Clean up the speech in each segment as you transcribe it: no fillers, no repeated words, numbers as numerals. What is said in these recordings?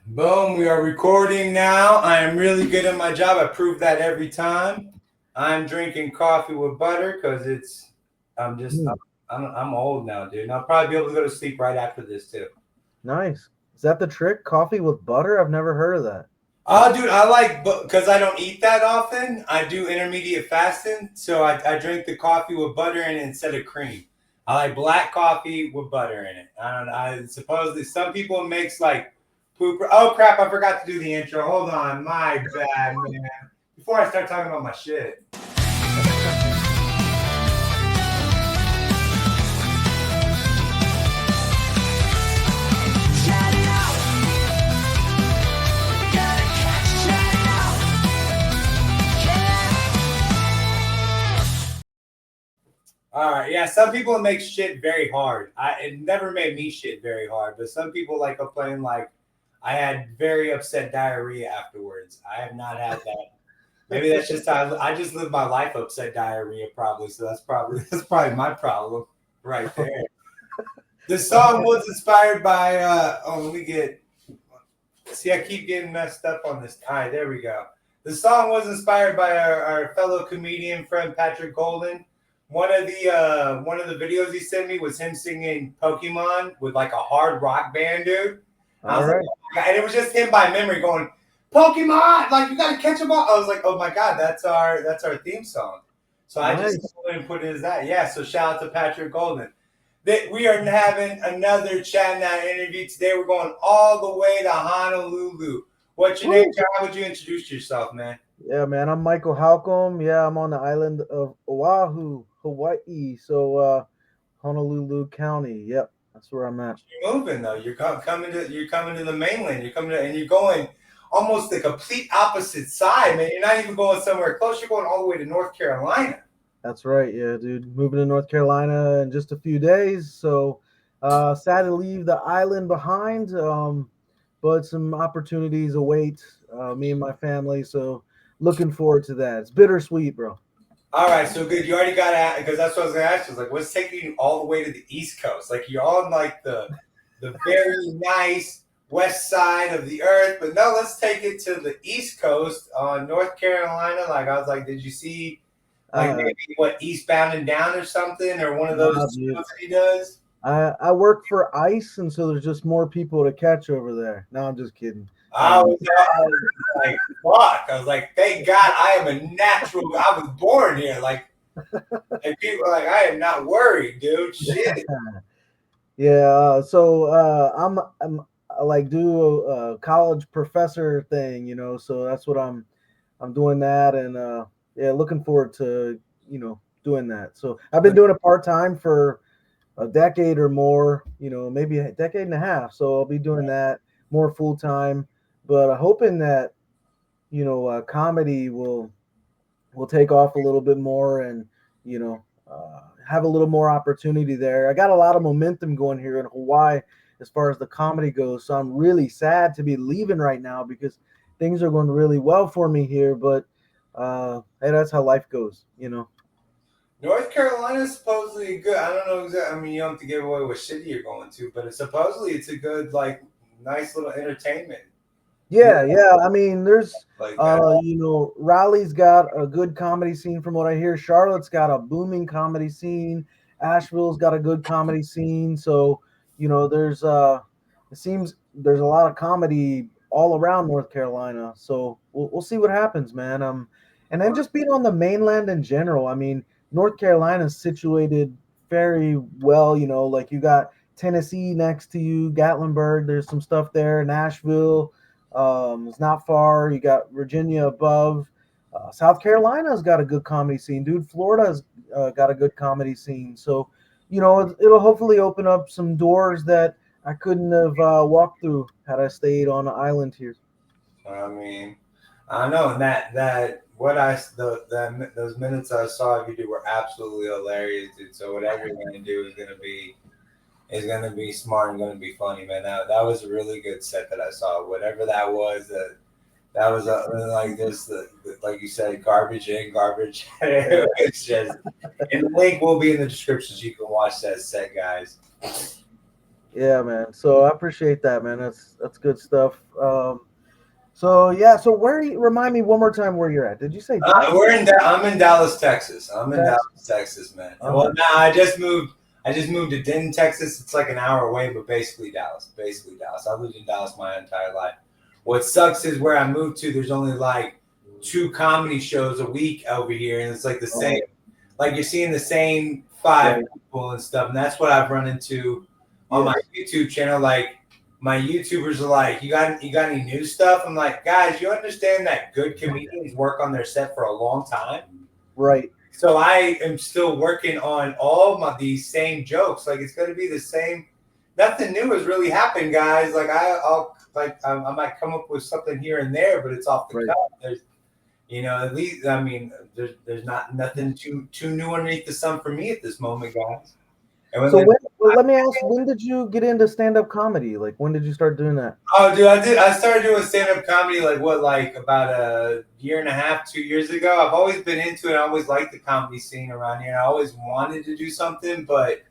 Boom, we are recording now. I am really good at my job. I prove that every time. I'm drinking coffee with butter because I'm just, Mm, I'm old now, dude. And I'll probably be able to go to sleep right after this, too. nice. Is that the trick? Coffee with butter? I've never heard of that. Oh, dude, I like, because I don't eat that often, I do intermediate fasting. So I drink the coffee with butter in it instead of cream. I like black coffee with butter in it. I don't know. I supposedly some people makes like pooper. Oh, crap. I forgot to do the intro. Hold on. My bad, man. Before I start talking about my shit. All right, yeah. Some people make shit very hard. It never made me shit very hard, but some people like complain like I had very upset diarrhea afterwards. I have not had that. Maybe that's just how I just live my life upset diarrhea probably. So that's probably my problem right there. The song was inspired by let me get see I keep getting messed up on this. All right, there we go. The song was inspired by our fellow comedian friend Patrick Golden. One of the videos he sent me was him singing Pokemon with like a hard rock band, dude. I All was like, right. oh my God. And it was just him by memory going, Pokemon, like you gotta catch them all. I was like, oh my God, that's our theme song. So I just Nice. went and put it as that. Yeah, so shout out to Patrick Golden. That we are having another ChattN interview today. We're going all the way to Honolulu. What's your name, Woo. John? How would you introduce yourself, man? Yeah, man. I'm Michael Halcomb. Yeah, I'm on the island of Oahu, Hawaii. So, Honolulu County. Yep, that's where I'm at. You're moving though. You're coming to the mainland. And you're going almost the complete opposite side, man. You're not even going somewhere close. You're going all the way to North Carolina. That's right. Yeah, dude. Moving to North Carolina in just a few days. So, sad to leave the island behind. But some opportunities await me and my family. So, looking forward to that. It's bittersweet, bro. All right, so good. You already got to because that's what I was going to ask you. Like, what's taking you all the way to the East Coast? Like, you're on like the very nice west side of the earth, but no, let's take it to the East Coast on North Carolina. Like, I was like, did you see like Uh, maybe what Eastbound and Down or something, or one of those nah, shows dude. that he does? I work for ICE, and so there's just more people to catch over there. No, I'm just kidding. I was like, fuck. I was like, thank God I am a natural. I was born here. Like, and people are like, I am not worried, dude. Shit. Yeah, I like do a college professor thing, so that's what I'm doing that, and yeah, looking forward to doing that. So I've been doing it part time for a decade or more, maybe a decade and a half. So I'll be doing that more full time, but hoping that comedy will take off a little bit more and have a little more opportunity there. I got a lot of momentum going here in Hawaii as far as the comedy goes, so I'm really sad to be leaving right now because things are going really well for me here. But hey, that's how life goes. North Carolina is supposedly good. I don't know exactly. I mean, you don't have to give away what city you're going to, but supposedly it's a good, like, nice little entertainment. You Yeah, yeah. I mean, there's, like, I, Raleigh's got a good comedy scene from what I hear. Charlotte's got a booming comedy scene. Asheville's got a good comedy scene. So, it seems there's a lot of comedy all around North Carolina. So we'll see what happens, man. And then just being on the mainland in general. I mean, North Carolina is situated very well. Like you got Tennessee next to you, Gatlinburg. There's some stuff there. Nashville. It's not far. You got Virginia above. South Carolina's got a good comedy scene, dude. Florida's got a good comedy scene. So, it'll hopefully open up some doors that I couldn't have walked through had I stayed on an island here. I mean, I don't know. And that what I the those minutes I saw of you do were absolutely hilarious, dude. So whatever you're gonna do is gonna be smart and gonna be funny, man. That was a really good set that I saw. Whatever that was, that was like this, like you said, garbage in, garbage. It's just, and the link will be in the description so you can watch that set, guys. Yeah, man. So I appreciate that, man. That's good stuff. So yeah. So remind me one more time where you're at. Did you say Texas? I'm in Dallas, Texas. I'm in Dallas, Texas. Texas, man. All Well, right. now I just moved. I just moved to Denton, Texas. It's like an hour away, but basically Dallas. Basically Dallas. I lived in Dallas my entire life. What sucks is where I moved to. There's only like 2 comedy shows a week over here, and it's like the same. Oh, Like you're seeing the same 5 right. people and stuff, and that's what I've run into on my Yes. YouTube channel. Like my YouTubers are like, you got any new stuff? I'm like, guys, you understand that good comedians work on their set for a long time. Right. So I am still working on all these same jokes. Like it's going to be the same. Nothing new has really happened, guys. Like I might come up with something here and there, but it's off the Right. cuff. There's, at least I mean, there's not nothing too new underneath the sun for me at this moment, guys. And when So the let me ask, when did you get into stand-up comedy? Like when did you start doing that? Oh, dude, I started doing stand up comedy like about a year and a half, 2 years ago. I've always been into it. I always liked the comedy scene around here. I always wanted to do something, but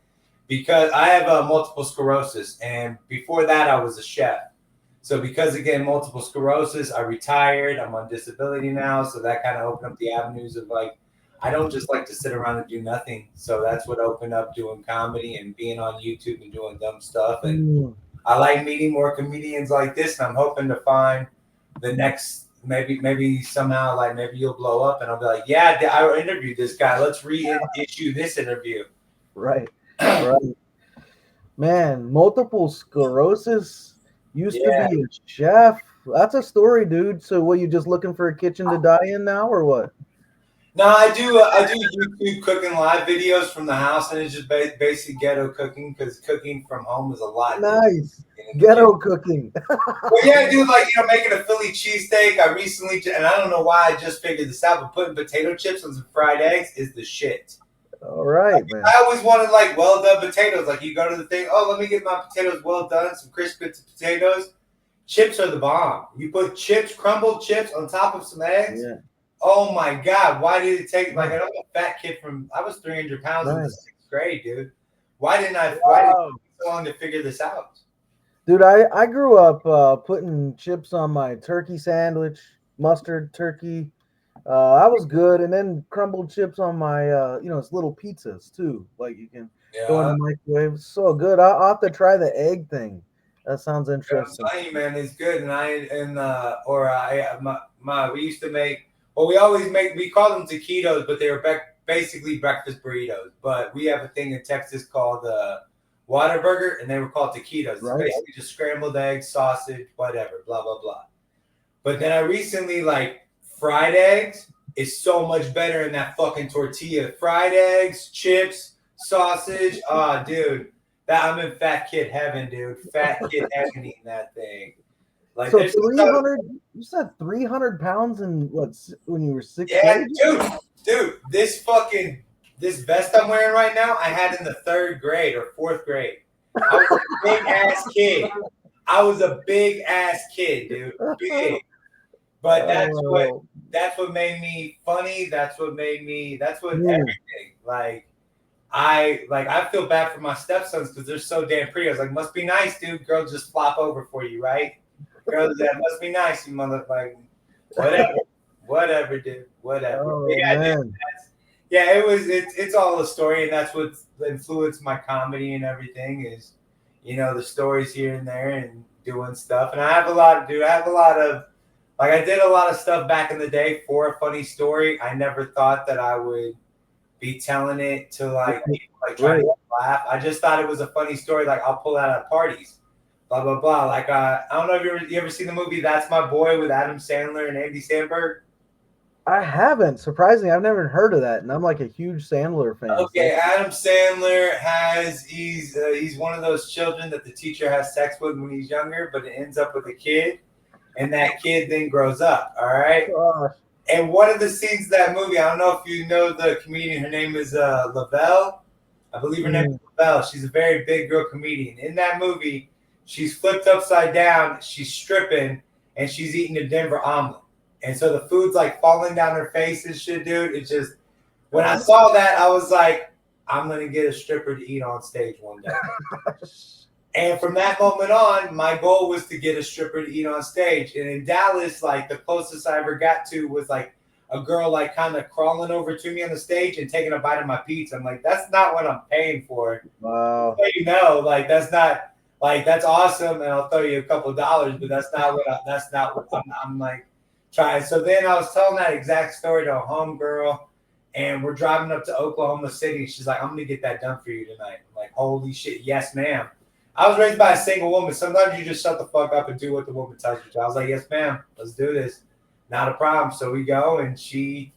because I have multiple sclerosis, and before that, I was a chef. So because again, multiple sclerosis, I retired. I'm on disability now, so that kind of opened up the avenues of like, I don't just like to sit around and do nothing. So that's what opened up doing comedy and being on YouTube and doing dumb stuff. And Mm, I like meeting more comedians like this, and I'm hoping to find the next maybe somehow like maybe you'll blow up, and I'll be like, yeah, I interviewed this guy. Let's reissue this interview. right. Right. Man, multiple sclerosis used to be Yeah. a chef. That's a story, dude. So what, you just looking for a kitchen to die in now or what? No, I do YouTube cooking live videos from the house, and it's just basic ghetto cooking because cooking from home is a lot different Nice. than in the gym. Ghetto cooking. Well, yeah, dude, like making a Philly cheesesteak. I recently, and I don't know why I just figured this out, but putting potato chips on some fried eggs is the shit. All right, man. I always wanted like well done potatoes. Like you go to the thing, oh, let me get my potatoes well done, some crisp potatoes. Chips are the bomb. You put chips, crumbled chips on top of some eggs. Yeah. Oh my god, why did it take like I'm a fat kid I was 300 pounds in the Nice. 6th grade, dude. Why did it Wow. take so long to figure this out? Dude, I grew up putting chips on my turkey sandwich, mustard turkey. That was good. And then crumbled chips on my, it's little pizzas too. Like you can throw in Yeah. the microwave. So good. I'll have to try the egg thing. That sounds I'm interesting. telling you, man, it's good. And we used to make. Well, we call them taquitos, but they were basically breakfast burritos. But we have a thing in Texas called Whataburger, and they were called taquitos. It's Right. basically just scrambled eggs, sausage, whatever, blah blah blah. But then I recently like fried eggs is so much better in that fucking tortilla. Fried eggs, chips, sausage. Oh, dude. I'm in fat kid heaven, dude. Fat kid heaven eating that thing. Like So there's 300, you said 300 pounds in when you were sixth yeah, grade? dude. This vest I'm wearing right now, I had in the 3rd grade or 4th grade. I was a big ass kid. I was a big ass kid, dude. Big. But Oh, that's what made me funny. That's what mm, everything. I feel bad for my stepsons because they're so damn pretty. I was like, must be nice, dude. Girls just flop over for you, right? Girls, that must be nice, you motherfucker. Whatever, dude. Whatever. But oh yeah, dude. man. Yeah, it's all a story, and that's what influenced my comedy and everything is, the stories here and there and doing stuff. And I have a lot of like I did a lot of stuff back in the day for a funny story. I never thought that I would be telling it to like people like trying to laugh. I just thought it was a funny story. Like I'll pull out at parties, blah blah blah. Like I don't know if you ever seen the movie That's My Boy with Adam Sandler and Andy Samberg. I haven't. Surprisingly, I've never heard of that, and I'm like a huge Sandler fan. Okay, Adam Sandler he's one of those children that the teacher has sex with when he's younger, but it ends up with a kid, and that kid then grows up. All right. Gosh. And one of the scenes of that movie, I don't know if you know the comedian. Her name is Lavelle. I believe her name is Lavelle. She's a very big girl comedian. In that movie, she's flipped upside down. She's stripping, and she's eating a Denver omelet. And so the food's like falling down her face and shit, dude. It's just when I saw that, I was like, I'm gonna get a stripper to eat on stage one day. And from that moment on, my goal was to get a stripper to eat on stage. And in Dallas, like the closest I ever got to was like a girl like kind of crawling over to me on the stage and taking a bite of my pizza. I'm like, that's not what I'm paying for. Wow. So you know, like that's not like that's awesome, and I'll throw you a couple of dollars, but that's not what I'm like trying. So then I was telling that exact story to a homegirl, and we're driving up to Oklahoma City. She's like, "I'm gonna get that done for you tonight." I'm like, "Holy shit, yes, ma'am." I was raised by a single woman. Sometimes you just shut the fuck up and do what the woman tells you to. I was like, "Yes, ma'am. Let's do this. Not a problem." So we go, and she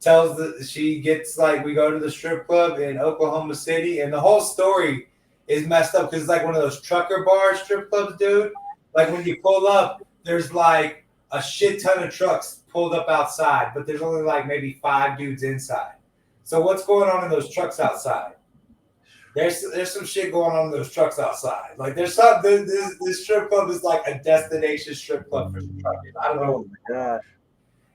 gets like we go to the strip club in Oklahoma City, and the whole story is messed up because it's like one of those trucker bar strip clubs, dude. Like when you pull up, there's like a shit ton of trucks pulled up outside, but there's only like maybe 5 dudes inside. So what's going on in those trucks outside? There's some shit going on in those trucks outside. Like there's some this strip club is like a destination strip club for truckers. I don't know. Oh my gosh.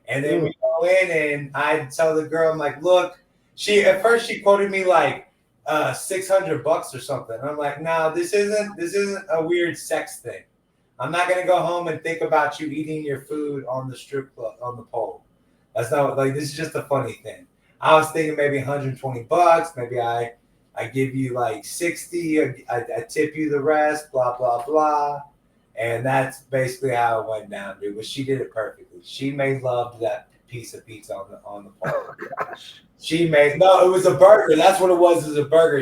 And then we go in, and I tell the girl, I'm like, look, she at first she quoted me like $600 or something. I'm like, no, this isn't a weird sex thing. I'm not gonna go home and think about you eating your food on the strip club on the pole. That's not like this is just a funny thing. I was thinking maybe $120. Maybe I give you like 60. I tip you the rest. Blah blah blah. And that's basically how it went down, dude. But she did it perfectly. She made love to that piece of pizza on the pole. Oh gosh. She made no, it was a burger. That's what it was. It was a burger.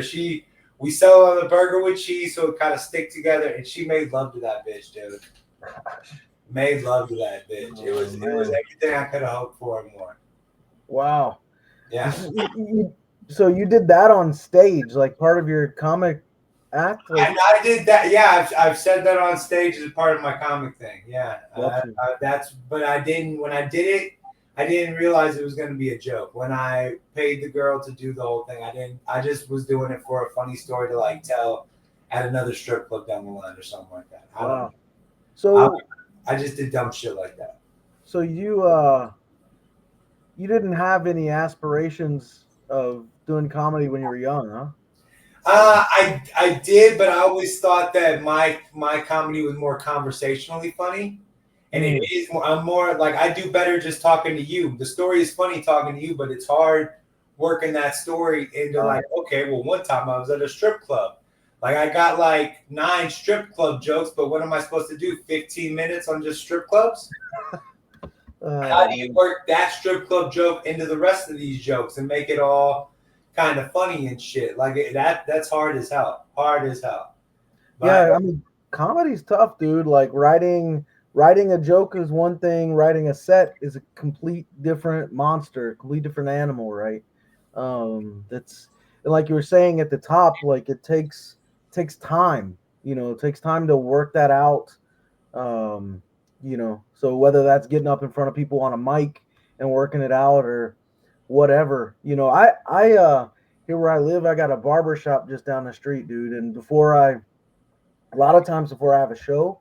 We sell on the burger with cheese, so it kind of stick together. And she made love to that bitch, dude. Made love to that bitch. It was everything I could have hoped for and more. Wow. Yeah. So you did that on stage, like part of your comic act? Like, I did that. Yeah, I've said that on stage as part of my comic thing. Yeah, but I didn't. When I did it, I didn't realize it was going to be a joke. When I paid the girl to do the whole thing, I didn't. I just was doing it for a funny story to like tell at another strip club down the line or something like that. I don't know. So I just did dumb shit like that. So you didn't have any aspirations of doing comedy when you were young, huh? I did, but I always thought that my comedy was more conversationally funny, and it is more. I'm more like I do better just talking to you. The story is funny talking to you, but it's hard working that story into like, okay, well, one time I was at a strip club. Like I got like 9 strip club jokes, but what am I supposed to do? 15 minutes on just strip clubs? How do you work that strip club joke into the rest of these jokes and make it all kind of funny and shit? Like that's hard as hell. Hard as hell. But, yeah, I mean, comedy's tough, dude. Like writing a joke is one thing, writing a set is a complete different monster, complete different animal, right? That's like you were saying at the top, like it takes time. It takes time to work that out. So whether that's getting up in front of people on a mic and working it out or whatever, I here where I live, I got a barber shop just down the street, dude. And a lot of times before I have a show,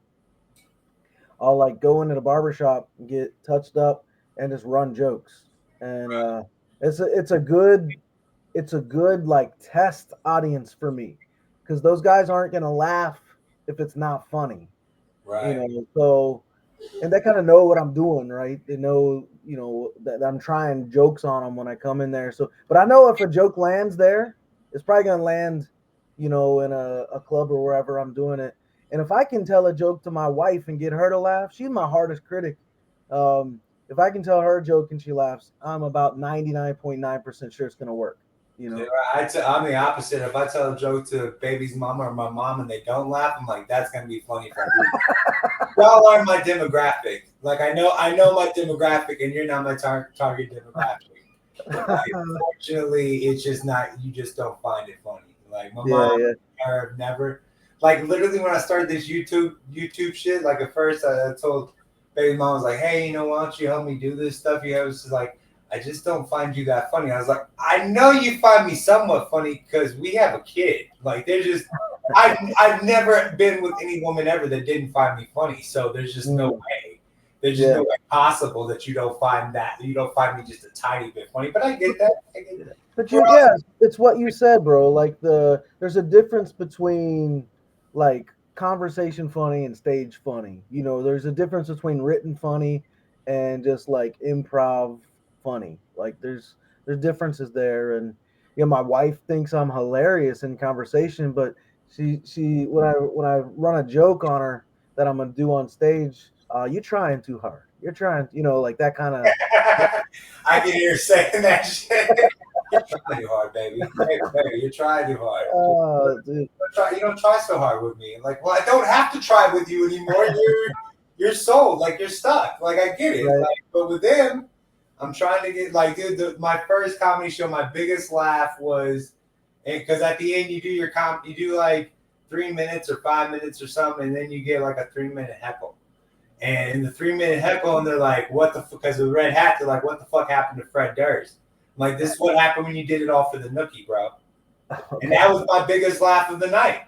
I'll like go into the barber shop and get touched up and just run jokes. And it's a good like test audience for me because those guys aren't gonna laugh if it's not funny. right. So and they kind of know what I'm doing, right? They know, that I'm trying jokes on them when I come in there. So, but I know if a joke lands there, it's probably gonna land, in a club or wherever I'm doing it. And if I can tell a joke to my wife and get her to laugh, she's my hardest critic. If I can tell her a joke and she laughs, I'm about 99.9% sure it's gonna work. Yeah, I'm the opposite. If I tell a joke to baby's mama or my mom and they don't laugh, I'm like, that's gonna be funny for me. Y'all are my demographic. Like I know my demographic, and you're not my target demographic. Like, unfortunately, it's just not. You just don't find it funny. Like my mom, or never. Like literally, when I started this YouTube shit, like at first I told baby mom, I was like, hey, why don't you help me do this stuff? You know, it's like I just don't find you that funny. I was like, I know you find me somewhat funny because we have a kid. Like there's just. I've never been with any woman ever that didn't find me funny. So there's just no way. There's just no way possible that you don't find me just a tiny bit funny. But I get that. But it's what you said, bro. Like there's a difference between like conversation funny and stage funny. You know, there's a difference between written funny and just like improv funny. Like there's differences there, and you know, my wife thinks I'm hilarious in conversation, but she when I run a joke on her that I'm gonna do on stage, you trying too hard. You're trying, you know, like that kind of. I can hear saying that shit. You're trying too hard, baby. Baby, you're trying too hard. Dude. You don't try so hard with me. Like, well, I don't have to try with you anymore. You're sold. Like, you're stuck. Like, I get it. Right. Like, but with them, I'm trying to get like, dude. My first comedy show, my biggest laugh was, because at the end you do you do like 3 minutes or 5 minutes or something, and then you get like a 3 minute heckle. And in the 3 minute heckle, and they're like, "What the?" Because of the red hat, they're like, "What the fuck happened to Fred Durst?" I'm like, this is what happened when you did it all for the nookie, bro. Okay. And that was my biggest laugh of the night.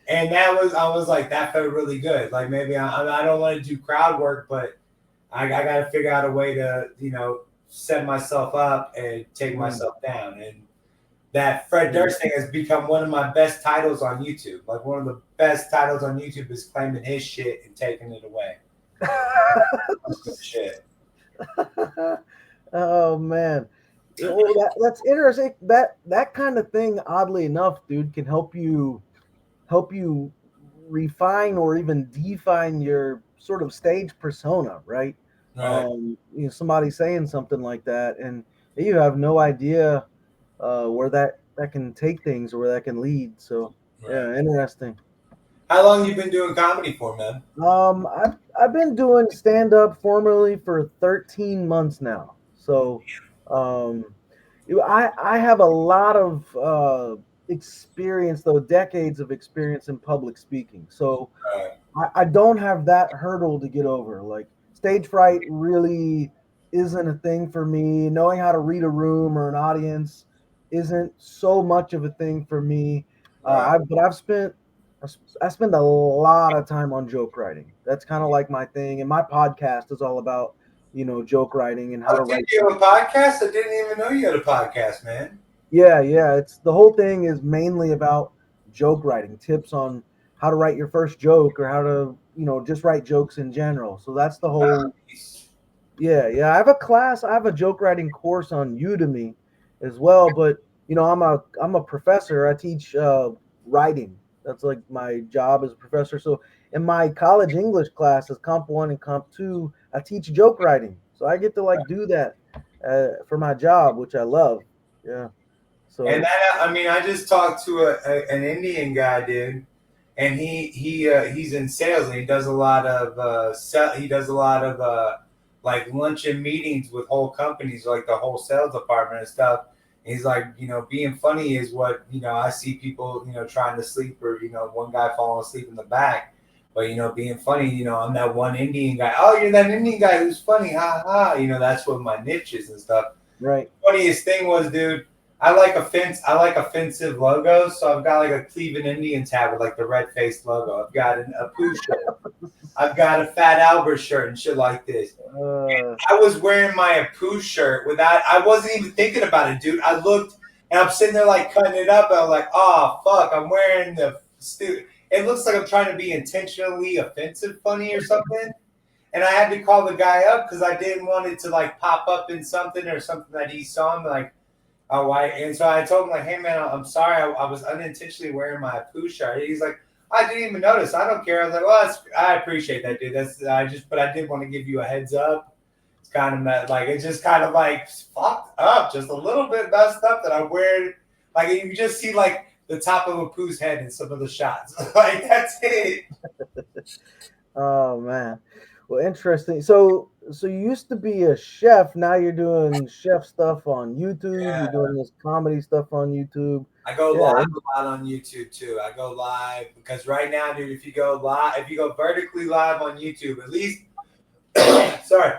And I was like, that felt really good. Like maybe I don't want to do crowd work, but I got to figure out a way to, you know, set myself up and take myself down. And that Fred Durst thing has become one of my best titles on YouTube. Like one of the best titles on YouTube is claiming his shit and taking it away. Shit. Oh man. Well, that's interesting. That kind of thing, oddly enough, dude, can help you refine or even define your sort of stage persona, right? Right. You know, somebody saying something like that, and you have no idea where that can take things or where that can lead. So yeah, interesting. How long you been doing comedy for, man? I've been doing stand up formally for 13 months now. So, um, I have a lot of experience, though decades of experience in public speaking. So I don't have that hurdle to get over. Like stage fright really isn't a thing for me. Knowing how to read a room or an audience isn't so much of a thing for me. I've spent I spend a lot of time on joke writing. That's kind of like my thing, and my podcast is all about joke writing and how to Oh, did write. you have a podcast? I didn't even know you had a podcast, man. Yeah. It's the whole thing is mainly about joke writing, tips on how to write your first joke or how to just write jokes in general. So that's the whole. Nice. Yeah. I have a joke writing course on Udemy as well, but I'm a professor. I teach writing. That's like my job as a professor. So in my college English classes, Comp 1 and Comp 2, I teach joke writing. So I get to like do that for my job, which I love. Yeah. And So that, I mean, I just talked to an Indian guy, dude, and he's in sales and he does a lot of like luncheon meetings with whole companies, like the whole sales department and stuff. And he's like, being funny is what I see people trying to sleep, or one guy falling asleep in the back. But being funny, I'm that one Indian guy. Oh, you're that Indian guy who's funny, ha ha. That's what my niche is and stuff. right. Funniest thing was, dude, I like offensive logos, so I've got like a Cleveland Indians hat with like the red faced logo. I've got a Pooh shirt. I've got a Fat Albert shirt and shit like this. And I was wearing my Pooh shirt without. I wasn't even thinking about it, dude. I looked and I'm sitting there like cutting it up. And I was like, oh fuck, I'm wearing the stupid. It looks like I'm trying to be intentionally offensive, funny or something. And I had to call the guy up because I didn't want it to like pop up in something or something that he saw. And like, oh, why? And so I told him like, hey man, I'm sorry, I was unintentionally wearing my Pooh shirt. He's like, I didn't even notice. I don't care. I was like, well, I appreciate that, dude. But I did want to give you a heads up. It's kind of like it's just kind of like fucked up, just a little bit messed up that I wear. Like you just see like the top of a Pooh's head in some of the shots. Like that's it. Oh man. Well, interesting. So you used to be a chef. Now you're doing chef stuff on YouTube. Yeah. You're doing this comedy stuff on YouTube. I go Yeah. live a lot on YouTube too. I go live because right now, dude, if you go vertically live on YouTube, at least, sorry,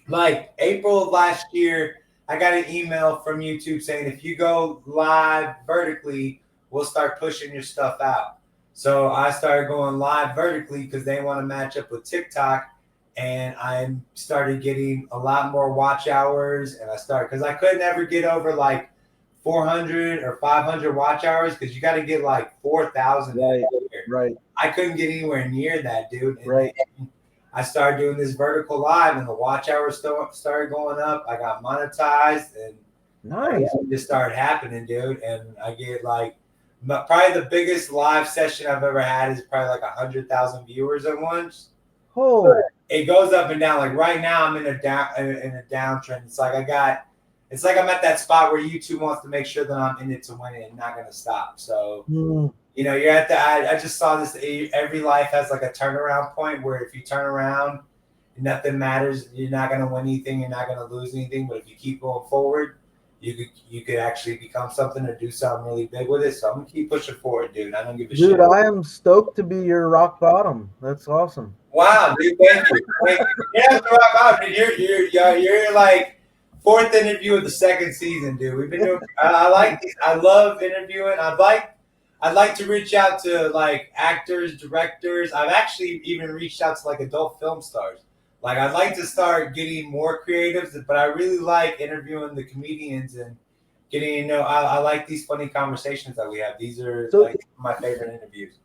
like April of last year, I got an email from YouTube saying if you go live vertically, we'll start pushing your stuff out. So I started going live vertically because they want to match up with TikTok, and I started getting a lot more watch hours. And because I couldn't ever get over like 400 or 500 watch hours because you got to get like 4,000. Right. Right. I couldn't get anywhere near that, dude. And Right. then I started doing this vertical live, and the watch hours started going up. I got monetized, and Nice. everything just started happening, dude. And I get like probably the biggest live session I've ever had is probably like 100,000 viewers at once. Oh, It goes up and down. Like right now, I'm in a downtrend. It's like it's like I'm at that spot where YouTube wants to make sure that I'm in it to win it and not gonna stop. So you're at the. I just saw this. Every life has like a turnaround point where if you turn around, nothing matters. You're not gonna win anything. You're not gonna lose anything. But if you keep going forward, you could actually become something or do something really big with it. So I'm gonna keep pushing forward, dude. I don't give a shit. dude, I am stoked to be your rock bottom. That's awesome. Wow, dude, thank you. Yeah, you're like fourth interview of the second season, dude. We've been doing. I like these. I love interviewing. I'd like to reach out to like actors, directors. I've actually even reached out to like adult film stars. Like I'd like to start getting more creatives, but I really like interviewing the comedians and getting I like these funny conversations that we have. These are like my favorite interviews.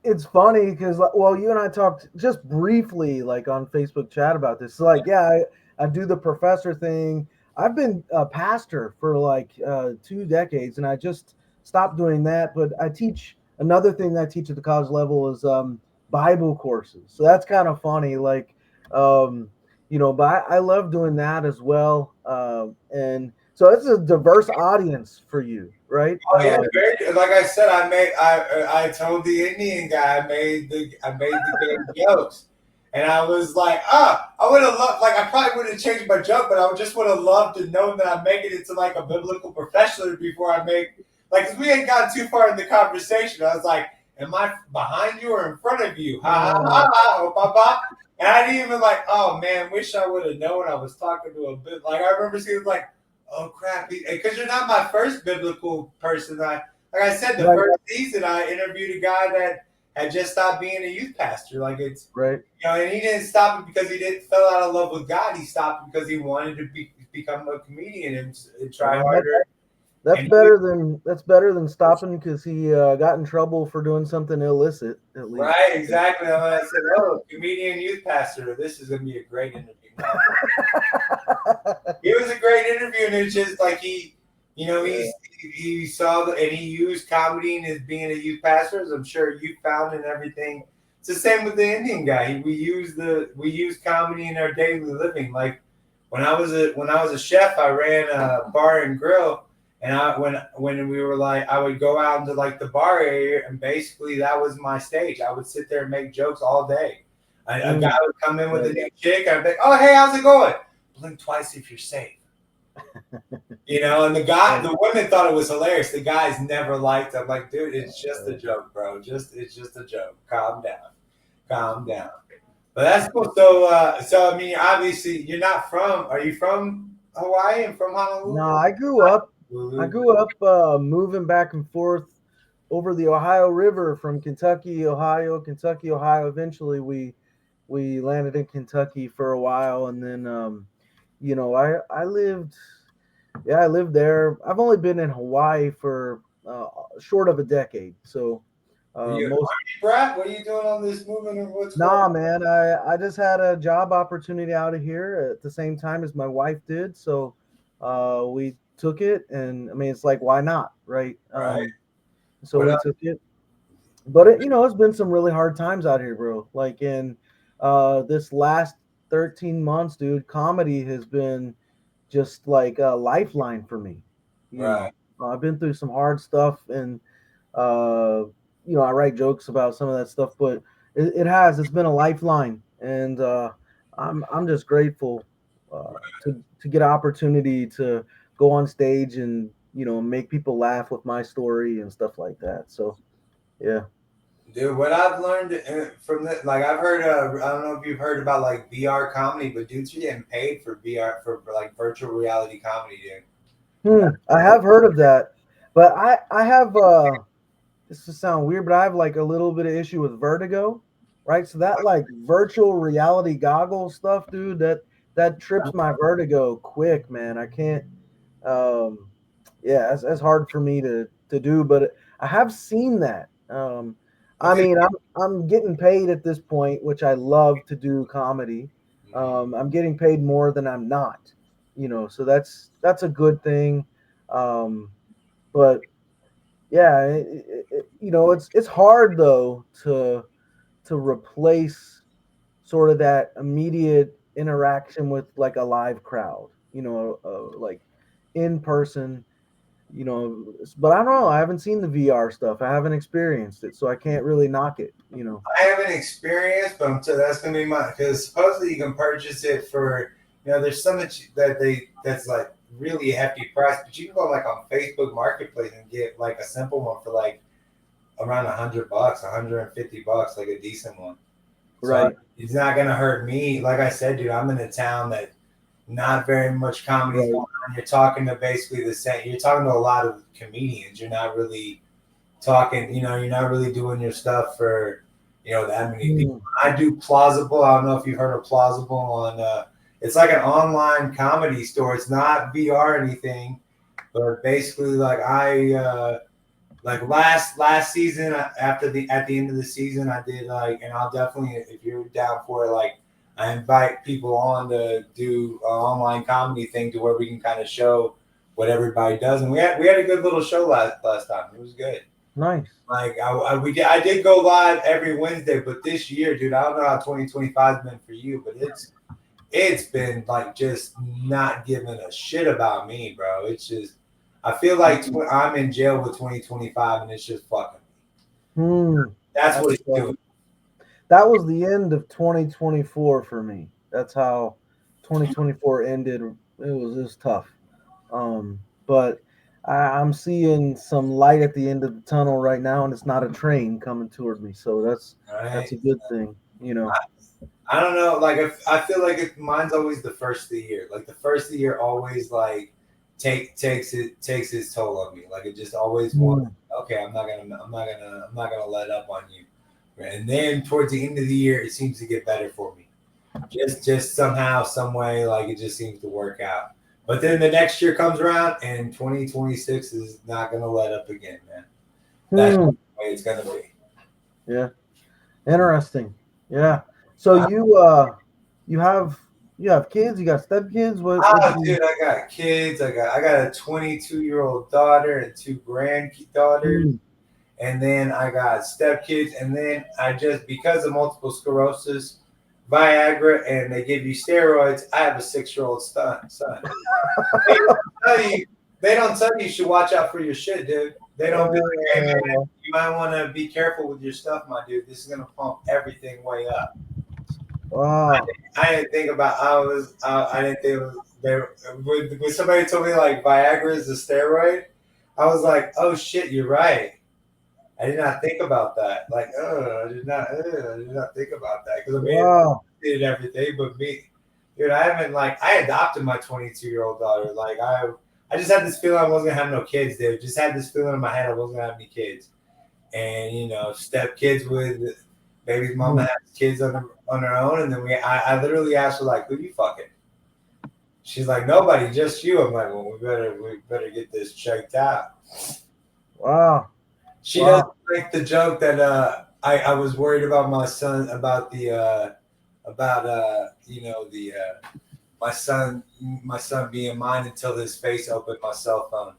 It's funny because, well, you and I talked just briefly, like on Facebook chat about this. So, like, yeah, I do the professor thing. I've been a pastor for like 2 decades, and I just stopped doing that. But I teach another thing that I teach at the college level is Bible courses. So that's kind of funny, like, but I love doing that as well. And so it's a diverse audience for you, right? Oh yeah, like I said, I told the Indian guy I made the damn jokes, and I was like, I would have loved, like I probably would have changed my joke, but I just would have loved to know that I'm making it to like a biblical professor before I make like, cause we ain't gotten too far in the conversation. I was like, am I behind you or in front of you? Ha ha ha ha. And I didn't even like, oh man, wish I would have known I was talking to a bit. Like I remember seeing like, oh crap, because you're not my first biblical person. Like I said, the first season I interviewed a guy that had just stopped being a youth pastor. Like it's right, and he didn't stop it because he didn't fell out of love with God. He stopped because he wanted to become a comedian and try harder. That's better than stopping because he got in trouble for doing something illicit. At least. Right, exactly. And I said, "Oh, comedian, youth pastor. This is going to be a great interview." It was a great interview, and it's just like he saw and he used comedy as being a youth pastor, as I'm sure you found and everything. It's the same with the Indian guy. We use comedy in our daily living. Like when I was a chef, I ran a bar and grill. And when we were like, I would go out into like the bar area, and basically that was my stage. I would sit there and make jokes all day. A guy would come in with a new chick, and I'd be like, "Oh, hey, how's it going? Blink twice if you're safe." And the women thought it was hilarious. The guys never liked it. I'm like, dude, it's just a joke, bro. It's just a joke. Calm down. But that's cool. So I mean, obviously, you're not from. Are you from Hawaii and from Honolulu? No, I grew up moving back and forth over the Ohio River from Kentucky, Ohio. Eventually, we landed in Kentucky for a while, and then I lived there. I've only been in Hawaii for short of a decade. So, What are you doing on this moving or what's Nah, man, I just had a job opportunity out of here at the same time as my wife did, so we took it, and I mean, it's like, why not, right? So we took it, but it's been some really hard times out here, bro. Like in this last 13 months, dude, comedy has been just like a lifeline for me. I've been through some hard stuff, and I write jokes about some of that stuff, but it's been a lifeline, and I'm just grateful to get an opportunity to go on stage and make people laugh with my story and stuff like that. So yeah, dude, what I've learned from this, like I've heard I don't know if you've heard about like VR comedy, but dudes are getting paid for VR for like virtual reality comedy, dude. I have heard of that, but I have this will sound weird, but I have like a little bit of issue with vertigo, right? So that like virtual reality goggle stuff, dude, that trips my vertigo quick, man. I can't. That's hard for me to do, but I have seen that. I mean, I'm getting paid at this point, which I love to do comedy. I'm getting paid more than I'm not, so that's a good thing. Um, but yeah, it's hard though to replace sort of that immediate interaction with like a live crowd, like in person, but I don't know. I haven't seen the VR stuff. I haven't experienced it, so I can't really knock it. I haven't experienced, but so that's gonna be mine because supposedly you can purchase it for there's so much that's like really a hefty price, but you can go like on Facebook Marketplace and get like a simple one for like around $100, $150, like a decent one. So Right. it's not gonna hurt me. Like I said, dude, I'm in a town that not very much comedy's going Right. on. You're talking to basically the same. You're talking to a lot of comedians. You're not really talking. You're not really doing your stuff for that many people. Hmm. I do Plausible. I don't know if you've heard of Plausible on. It's like an online comedy store. It's not VR or anything, but basically like like last season at the end of the season I did like, and I'll definitely, if you're down for it, like I invite people on to do an online comedy thing to where we can kind of show what everybody does, and we had a good little show last time. It was good. Nice. Like I did go live every Wednesday, but this year, dude, I don't know how 2025 has been for you, but it's been like just not giving a shit about me, bro. It's just I feel like I'm in jail with 2025, and it's just fucking me. Hmm. That's what it's doing. That was the end of 2024 for me. That's how 2024 ended. It was tough. But I'm seeing some light at the end of the tunnel right now, and it's not a train coming toward me. So that's a Right? good thing. I don't know. Like if, I feel like mine's always the first of the year. Like the first of the year always like takes its toll on me. Like it just always wants. Hmm. Okay, I'm not gonna let up on you. And then towards the end of the year, it seems to get better for me. Just somehow, some way, like it just seems to work out. But then the next year comes around, and 2026 is not gonna let up again, man. That's the Hmm. way it's gonna be. Yeah. Interesting. Yeah. So you have kids? You got stepkids? What Oh, you? dude, I got kids. I got a 22-year-old daughter and two granddaughters, Hmm. and then I got stepkids, and then I just because of multiple sclerosis, Viagra, and they give you steroids. I have a 6-year-old son. They don't tell you. They don't tell you should watch out for your shit, dude. They don't be like, hey man, you might want to be careful with your stuff, my dude. This is gonna pump everything way up. Wow. I didn't think about. I didn't think it was there. When somebody told me like Viagra is a steroid, I was like, oh shit, you're right. I did not think about that. Like, I did not think about that because I mean, Wow. did everything, but me, dude, I haven't like I adopted my 22-year-old daughter. Like I just had this feeling I wasn't gonna have no kids, dude. Just had this feeling in my head I wasn't gonna have any kids, and step kids with baby's mama Hmm. has kids on her own, and then I literally asked her like, who you fucking? She's like, nobody, just you. I'm like, well, we better get this checked out. Wow. She doesn't Wow. like the joke that I was worried about my son about the about the my son being mine until his face opened my cell phone.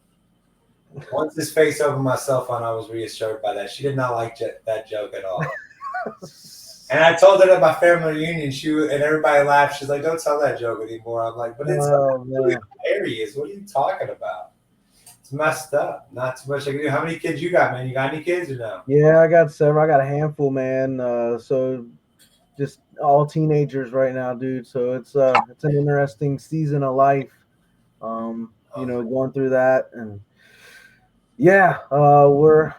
Once his face opened my cell phone, I was reassured by that. She did not like that joke at all. And I told her at my family reunion, and everybody laughed. She's like, "Don't tell that joke anymore." I'm like, "But it's Oh really man. hilarious. What are you talking about? It's messed up. Not too much I can do." How many kids you got, man? You got any kids or no? Yeah, I got several. I got a handful, man. So just all teenagers right now, dude. So it's an interesting season of life. Going through that, and yeah, we're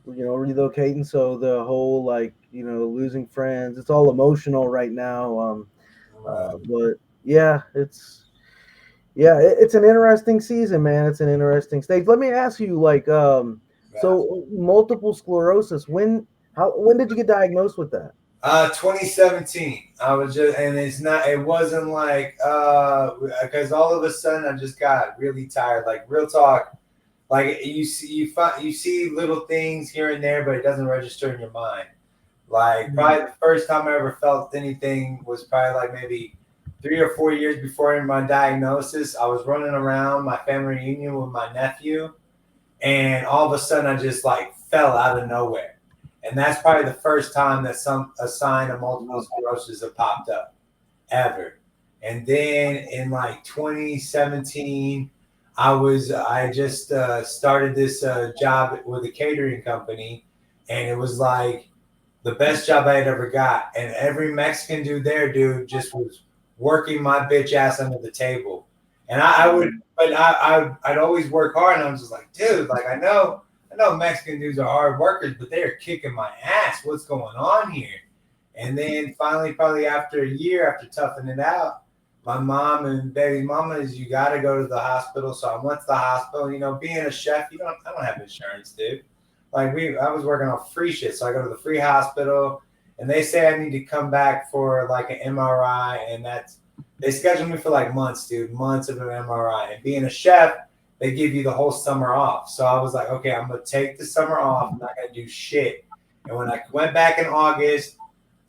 relocating, so the whole like losing friends, it's all emotional right now. But yeah, it's an interesting season, man. It's an interesting stage. Let me ask you, like, Yeah. so multiple sclerosis. When did you get diagnosed with that? 2017. I was just, and it wasn't like, because all of a sudden I just got really tired. Like, real talk, Like you see little things here and there, but it doesn't register in your mind. Like probably the first time I ever felt anything was probably like maybe 3 or 4 years before my diagnosis. I was running around my family reunion with my nephew, and all of a sudden I just like fell out of nowhere. And that's probably the first time that a sign of multiple sclerosis have popped up ever. And then in like 2017, I just started this job with a catering company, and it was like the best job I had ever got. And every Mexican dude there, dude, just was working my bitch ass under the table. And I would, but I'd always work hard, and I was just like, dude, like I know Mexican dudes are hard workers, but they are kicking my ass. What's going on here? And then finally, probably after a year, after toughing it out, my mom and baby mama is you got to go to the hospital. So I went to the hospital. You know, being a chef, I don't have insurance, dude. Like I was working on free shit, so I go to the free hospital, and they say I need to come back for like an MRI, and they schedule me for like months, dude, months of an MRI. And being a chef, they give you the whole summer off. So I was like, okay, I'm gonna take the summer off. I'm not gonna do shit. And when I went back in August,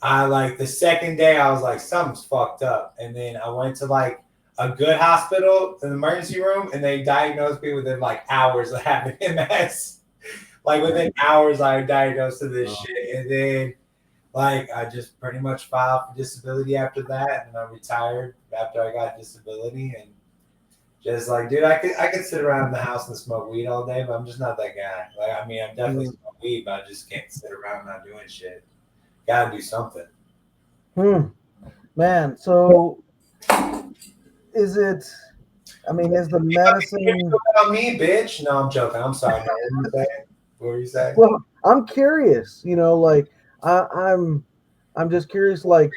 I like the second day I was like, something's fucked up. And then I went to like a good hospital, an emergency room, and they diagnosed me within like hours of having MS. Like within hours, I diagnosed with this shit. And then like I just pretty much filed for disability after that, and I retired after I got disability. And just like, dude, I could sit around in the house and smoke weed all day, but I'm just not that guy. Like, I mean, I'm definitely smoke weed, but I just can't sit around not doing shit. Gotta do something. Man, so is it? I mean, is the medicine? About me, bitch? No, I'm joking. I'm sorry. What were you saying? Well, I'm curious. Like I'm just curious. Like,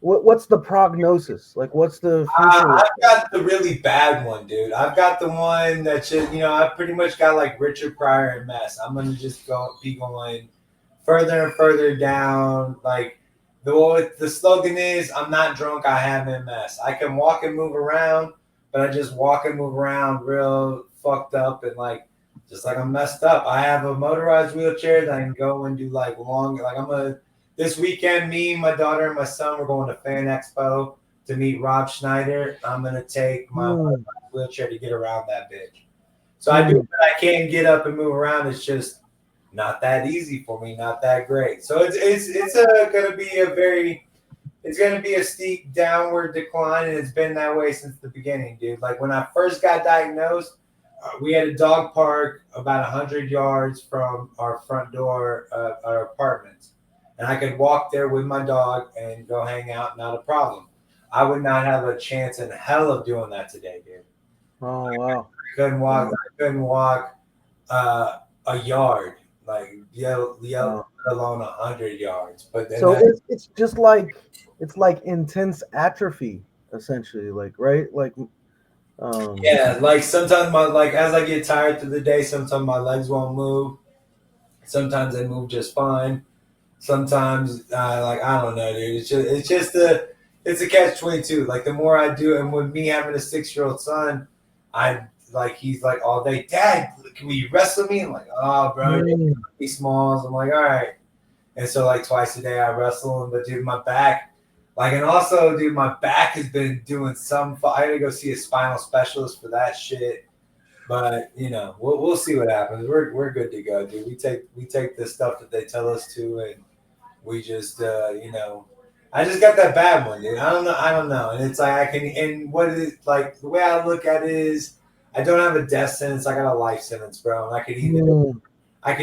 what's the prognosis? Like, what's the future? I've got the really bad one, dude. I've got the one that just, I pretty much got like Richard Pryor and mess. I'm gonna just be going further and further down. Like the slogan is, "I'm not drunk, I have MS." I can walk and move around, but I just walk and move around real fucked up and like just like I'm messed up. I have a motorized wheelchair that I can go and do like long. Like this weekend, me, my daughter, and my son, we're going to Fan Expo to meet Rob Schneider. I'm gonna take my wheelchair to get around that bitch. So I do, but I can get up and move around. It's just not that easy for me, not that great. So it's gonna be a steep downward decline, and it's been that way since the beginning, dude. Like when I first got diagnosed, we had a dog park about 100 yards from our front door, our apartments, and I could walk there with my dog and go hang out, not a problem. I would not have a chance in hell of doing that today, dude. Oh wow! I couldn't walk. I couldn't walk a yard, like let alone 100 yards. But then So it's just like intense atrophy, essentially. Like right, like. Yeah, like sometimes as I get tired through the day, sometimes my legs won't move. Sometimes they move just fine. Sometimes like I don't know, dude. It's a catch-22. Like the more I do, and with me having a 6-year-old son, he's like all day, Dad, can we wrestle me? I'm like, oh, bro, he smalls. I'm like, all right. And so like twice a day I wrestle him, but dude, my back, like, and also, dude, my back has been doing some. I had to go see a spinal specialist for that shit. But we'll see what happens. We're good to go, dude. We take the stuff that they tell us to, and we just I just got that bad one, dude. I don't know. And it's like and what it is, like the way I look at it is I don't have a death sentence. I got a life sentence, bro. And I could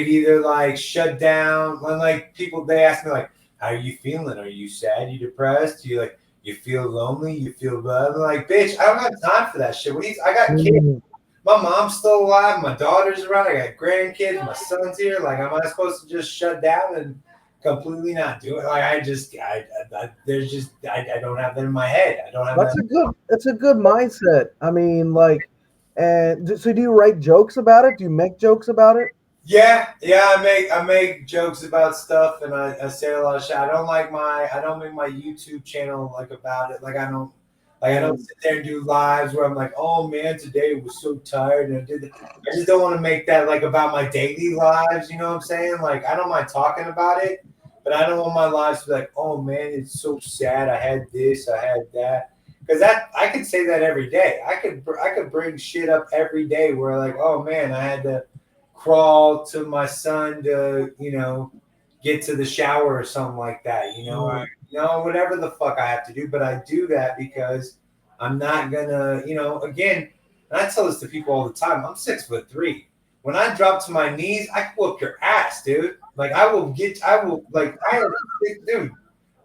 either like shut down when like people they ask me like, how are you feeling? Are you sad? You depressed? You feel lonely? You feel bad? I'm like, bitch, I don't have time for that shit. I got kids. My mom's still alive. My daughter's around. I got grandkids. My son's here. Like, am I supposed to just shut down and completely not do it? Like, I don't have that in my head. I don't have that. That's a good mindset. I mean, like, and so do you write jokes about it? Do you make jokes about it? Yeah. I make jokes about stuff, and I say a lot of shit. I don't make my YouTube channel like about it. Like Like I don't sit there and do lives where I'm like, oh man, today I was so tired and I did. I just don't want to make that like about my daily lives. You know what I'm saying? Like I don't mind talking about it, but I don't want my lives to be like, oh man, it's so sad. I had this, I had that. Because that I could say that every day. I could bring shit up every day where like, oh man, I had to crawl to my son to get to the shower or something like that. Whatever the fuck I have to do, but I do that because I'm not gonna, again. And I tell this to people all the time. I'm 6'3". When I drop to my knees, I can whoop your ass, dude. Like I will, I am a big dude.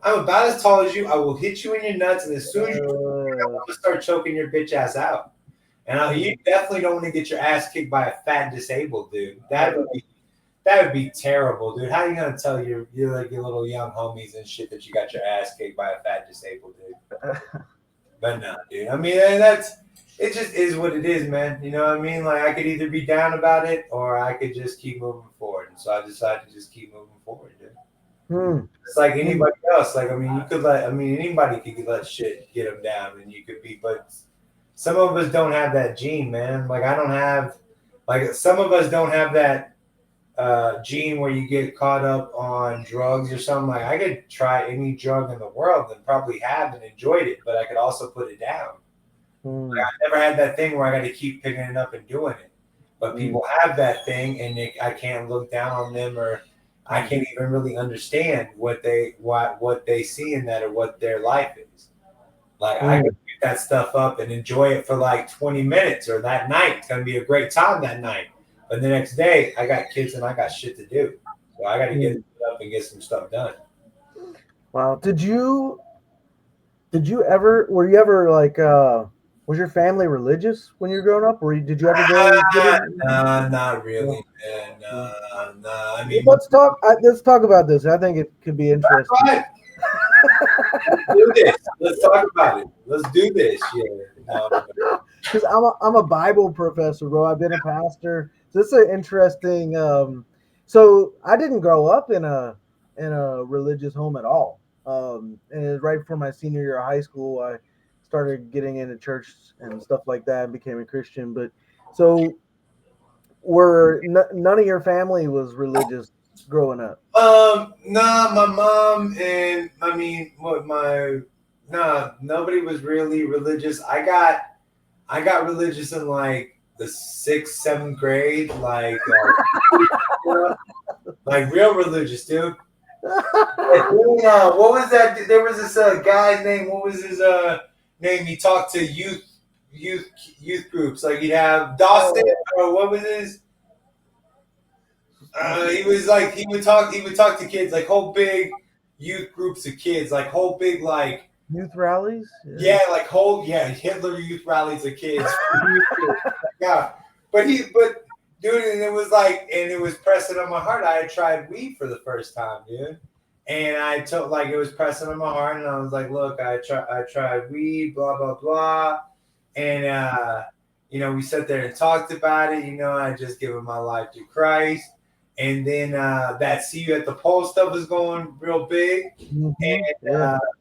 I'm about as tall as you. I will hit you in your nuts, and as soon as I'm gonna start choking your bitch ass out. And you definitely don't want to get your ass kicked by a fat disabled dude. That would be terrible, dude. How are you gonna tell your little young homies and shit that you got your ass kicked by a fat disabled dude? But no, dude. I mean, it just is what it is, man. You know what I mean? Like I could either be down about it or I could just keep moving forward. And so I decided to just keep moving forward, dude. It's like anybody else. Like, I mean, anybody could let shit get them down and you could be, but some of us don't have that gene, man. Like I don't have, like some of us don't have that gene where you get caught up on drugs or something. Like I could try any drug in the world and probably have and enjoyed it, but I could also put it down. Like, I never had that thing where I got to keep picking it up and doing it. But people have that thing, and I can't look down on them, or I can't even really understand what they see in that or what their life is. Like I could pick that stuff up and enjoy it for like 20 minutes, or that night. It's gonna be a great time that night. But the next day, I got kids and I got shit to do, so I got to get up and get some stuff done. Wow. Did you ever? Were you ever like? Was your family religious when you were growing up? Did you ever go? Not really, man. No. I mean, let's talk. Let's talk about this. I think it could be interesting. Right. Let's do this. Let's talk about it. Let's do this. Yeah. Because I'm a Bible professor, bro. I've been a pastor. So this is an interesting. So I didn't grow up in a religious home at all. And right before my senior year of high school, I started getting into church and stuff like that and became a Christian. But so none of your family was religious growing up? Nah, my mom and nobody was really religious. I got religious in like the 6th, 7th grade, like like real religious, dude. What was that? There was this guy's name. What was his name? He talked to youth groups. Like he'd have Dawson, or what was his? He would talk to kids, like whole big youth groups of kids, like whole big like youth rallies. Hitler youth rallies of kids. Yeah, but dude, and it was pressing on my heart. I had tried weed for the first time, dude. And I told, like, it was pressing on my heart, and I was like, look, I tried weed, blah, blah, blah. And, we sat there and talked about it. I just given my life to Christ. And then that see you at the pole stuff was going real big. And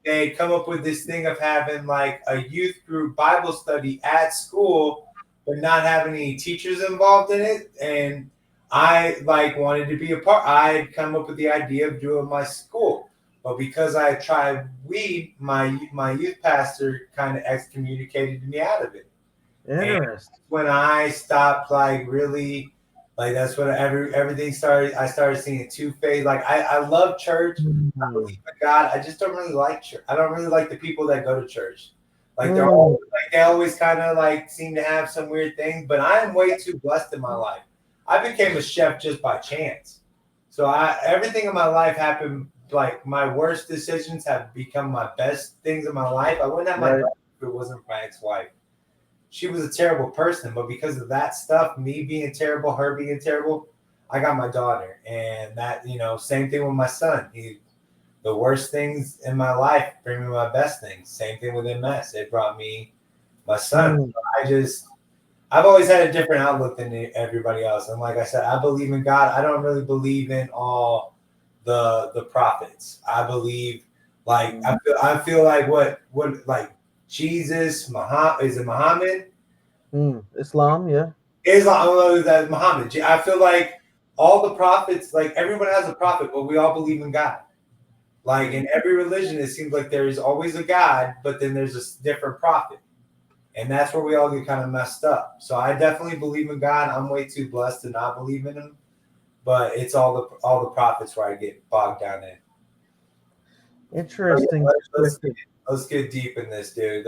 they come up with this thing of having like a youth group Bible study at school, but not having any teachers involved in it. And I wanted to be a part. I had come up with the idea of doing my school, but because I had tried weed, my youth pastor kind of excommunicated me out of it. Interesting. And when I stopped, really, that's when everything started. I started seeing two-faced. Like I love church. I believe in God. I just don't really like church. I don't really like the people that go to church. Like they always kind of seem to have some weird things. But I am way too blessed in my life. I became a chef just by chance. So everything in my life happened. Like my worst decisions have become my best things in my life. I wouldn't have my daughter if it wasn't for my ex-wife. She was a terrible person, but because of that stuff, me being terrible, her being terrible, I got my daughter. And that, same thing with my son. The worst things in my life bring me my best things. Same thing with MS. It brought me my son. I've always had a different outlook than everybody else. And like I said, I believe in God. I don't really believe in all the prophets. I believe I feel like what Jesus, Muhammad. Is it Muhammad? Islam, yeah. Islam. Oh, that Muhammad. I feel like all the prophets, like everyone has a prophet, but we all believe in God. Like in every religion, it seems like there is always a God, but then there's a different prophet. And that's where we all get kind of messed up. So I definitely believe in God. I'm way too blessed to not believe in him. But it's all the prophets where I get bogged down in. Interesting. Let's get deep in this, dude.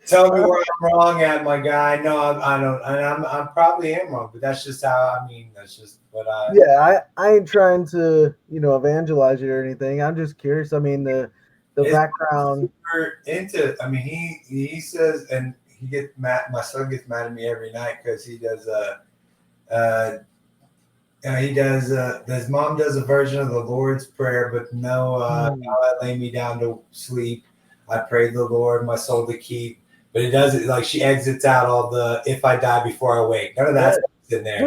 Tell me where I'm wrong at, my guy. No, I don't, and I'm probably am wrong, but that's just how. I mean, that's just what I. Yeah, I ain't trying to evangelize you or anything. I'm just curious. I mean, the background. Super into. I mean, he says, and he gets mad. My son gets mad at me every night because he does he does. His mom does a version of the Lord's Prayer, but no. Now I lay me down to sleep. I pray the Lord my soul to keep. But it doesn't, like, she exits out all the "if I die before I wake." None of that's in there.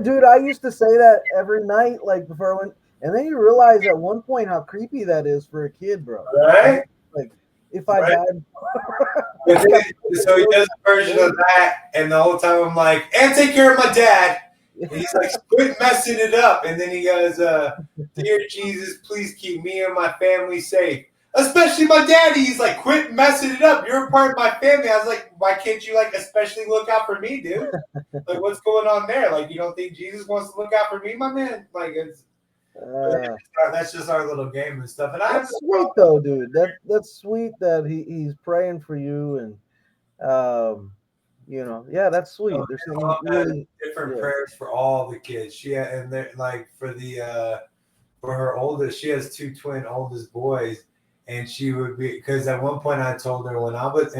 Dude, I used to say that every night, like before I went, and then you realize at one point how creepy that is for a kid, bro. Right? Like, if I died. So he does a version of that, and the whole time I'm like, "And take care of my dad." And he's like, "Quit messing it up." And then he goes, "Dear Jesus, please keep me and my family safe. Especially my daddy." He's like, "Quit messing it up. You're a part of my family." I was like, "Why can't you, like, especially look out for me, dude? Like, what's going on there? Like, you don't think Jesus wants to look out for me, my man?" Like, that's just our little game and stuff. And that's sweet, though, dude. That's sweet that he's praying for you, and yeah, that's sweet. There's something really different prayers for all the kids. And they're like for her oldest, she has two twin oldest boys. And she would be, because at one point I told her when I was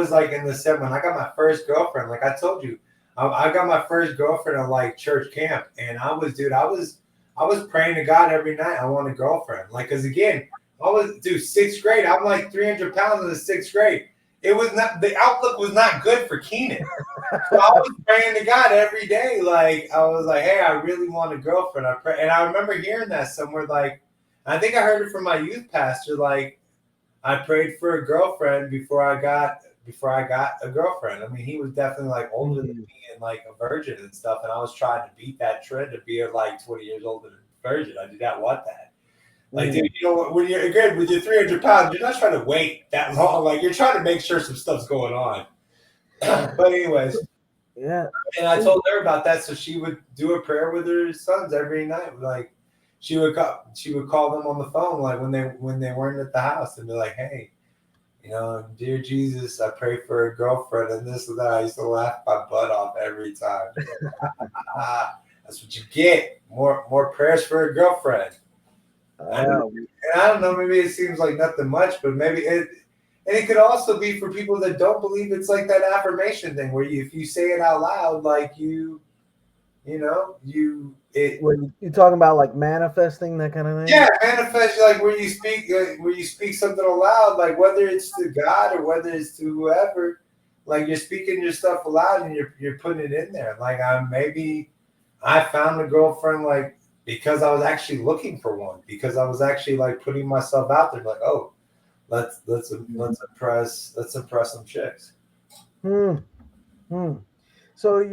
like in the set, when I got my first girlfriend, like I told you, I got my first girlfriend at like church camp, and I was praying to God every night. I want a girlfriend, like, because again, sixth grade. I'm like 300 pounds in the sixth grade. It was not, the outlook was not good for Keenan. So I was praying to God every day, like I was like, "Hey, I really want a girlfriend." And I remember hearing that somewhere, like. I think I heard it from my youth pastor. Like, I prayed for a girlfriend before I got a girlfriend. I mean, he was definitely like older than me and like a virgin and stuff. And I was trying to beat that trend to be like 20 years older than a virgin. I did not want that. Like, dude, when you're good with your 300 pounds, you're not trying to wait that long. Like, you're trying to make sure some stuff's going on. But anyways, yeah. And I told her about that, so she would do a prayer with her sons every night, like. She would call them on the phone, like when they weren't at the house, and be like, "Hey, dear Jesus, I pray for a girlfriend and this and that." I used to laugh my butt off every time. That's what you get. More prayers for a girlfriend. And I don't know, maybe it seems like nothing much, but maybe it. And it could also be for people that don't believe it's like that affirmation thing, where if you say it out loud, like when you're talking about like manifesting, that kind of thing. Yeah, manifest, like where you speak something aloud, like whether it's to God or whether it's to whoever, like you're speaking your stuff aloud and you're putting it in there. Like maybe I found a girlfriend, like, because I was actually looking for one, because I was actually like putting myself out there, like, oh, let's impress some chicks. So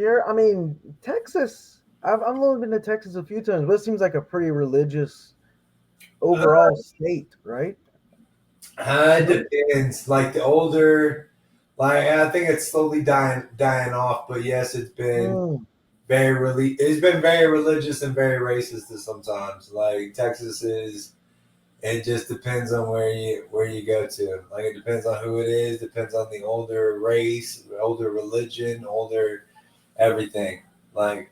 Texas. I've only been to Texas a few times, but it seems like a pretty religious overall state, right? It depends. Like the older, like I think it's slowly dying off. But yes, it's been it's been very religious and very racist sometimes. Like Texas is. It just depends on where you go to. Like it depends on who it is. Depends on the older race, older religion, older everything. Like.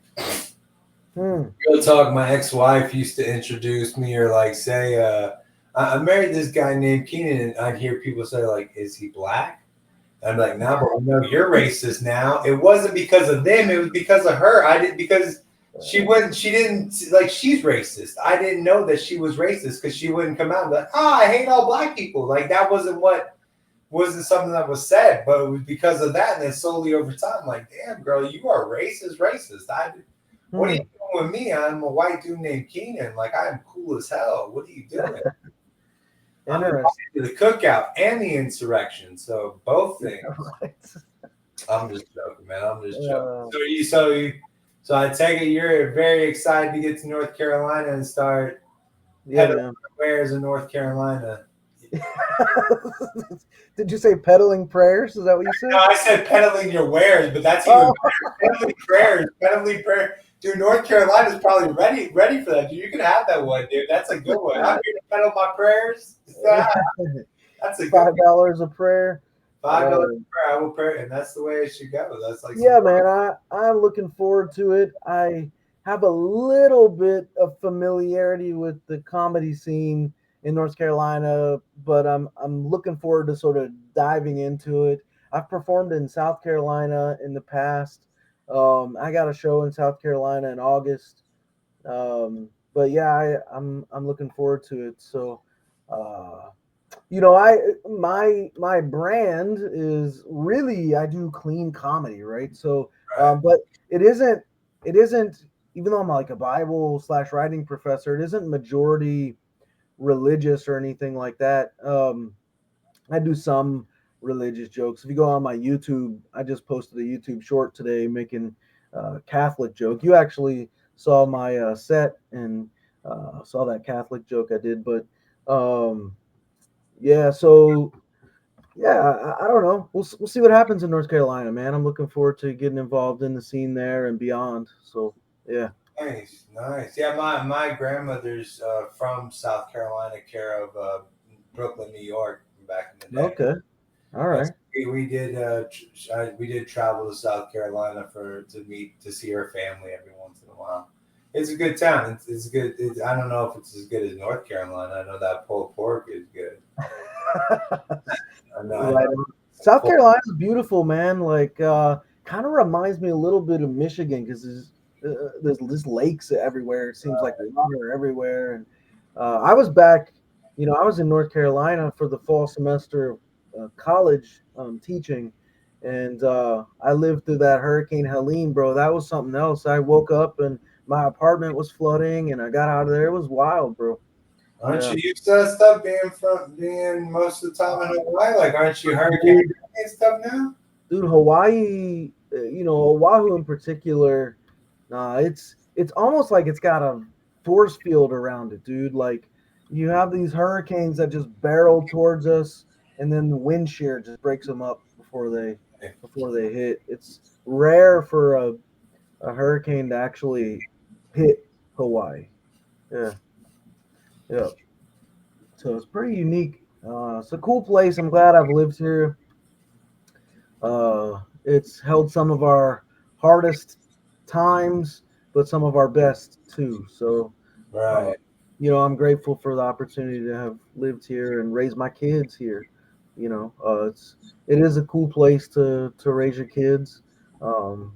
Real talk, my ex-wife used to introduce me or like say, I married this guy named Keenan, and I'd hear people say like, "Is he black?" And I'm like, "No, but we know you're racist now." It wasn't because of them; it was because of her. I did because she didn't like she's racist. I didn't know that she was racist because she wouldn't come out and be like, "Oh, I hate all black people." Like that wasn't something that was said, but it was because of that, and then slowly over time, like, "Damn, girl, you are racist. What are you doing with me? I'm a white dude named Keenan. Like, I am cool as hell. What are you doing?" I'm Interesting. invited to the cookout and the insurrection. So both things. Right. I'm just joking, man. I'm just joking. Uh, So I take it you're very excited to get to North Carolina and start yeah, peddling man. wares in North Carolina. Did you say peddling prayers? Is that what you said? No, I said peddling your wares, but that's even Oh, better. Peddling prayer. Dude, North Carolina's probably ready for that. Dude, you can have that one, dude. That's a good one. I'm here to peddle my prayers. That's a good one. $5 a prayer. $5 prayer, I will pray, and that's the way it should go. That's like Yeah, man. I'm looking forward to it. I have a little bit of familiarity with the comedy scene in North Carolina, but I'm looking forward to sort of diving into it. I've performed in South Carolina in the past. I got a show in South Carolina in August. But yeah, I'm looking forward to it. So, uh, I my brand is really I do clean comedy, right? So, right. but it isn't even though I'm like a Bible slash writing professor, it isn't majority religious or anything like that. I do some religious jokes. If you go on my YouTube, I just posted a YouTube short today making Catholic joke. You actually saw my set and saw that Catholic joke I did, but yeah. So yeah, I don't know. We'll see what happens in North Carolina, man. I'm looking forward to getting involved in the scene there and beyond. So yeah. Nice, nice. Yeah, my grandmother's from South Carolina, care of Brooklyn, New York, back in the day. Okay. All Yes, right. we did travel to South Carolina to see her family every once in a while. It's a good town. It's good. I don't know if it's as good as North Carolina. I know that pulled pork is good. I Right. know South pulled Carolina's beautiful, man. Like, kind of reminds me a little bit of Michigan because there's just lakes everywhere. It seems like water everywhere. And I was back, I was in North Carolina for the fall semester of college teaching, and I lived through that Hurricane Helene, bro. That was something else. I woke up and my apartment was flooding, and I got out of there. It was wild, bro. Aren't Yeah. you used to that stuff being most of the time in Hawaii? Like, aren't you hurricane Dude, and stuff now? Hawaii, Oahu in particular, nah, it's almost like it's got a force field around it, dude. Like you have these hurricanes that just barrel towards us, and then the wind shear just breaks them up before they hit. It's rare for a hurricane to actually hit Hawaii. Yeah, yeah. So it's pretty unique. It's a cool place. I'm glad I've lived here. It's held some of our hardest times, but some of our best too. So, uh, Right. I'm grateful for the opportunity to have lived here and raise my kids here. It is a cool place to raise your kids. Um,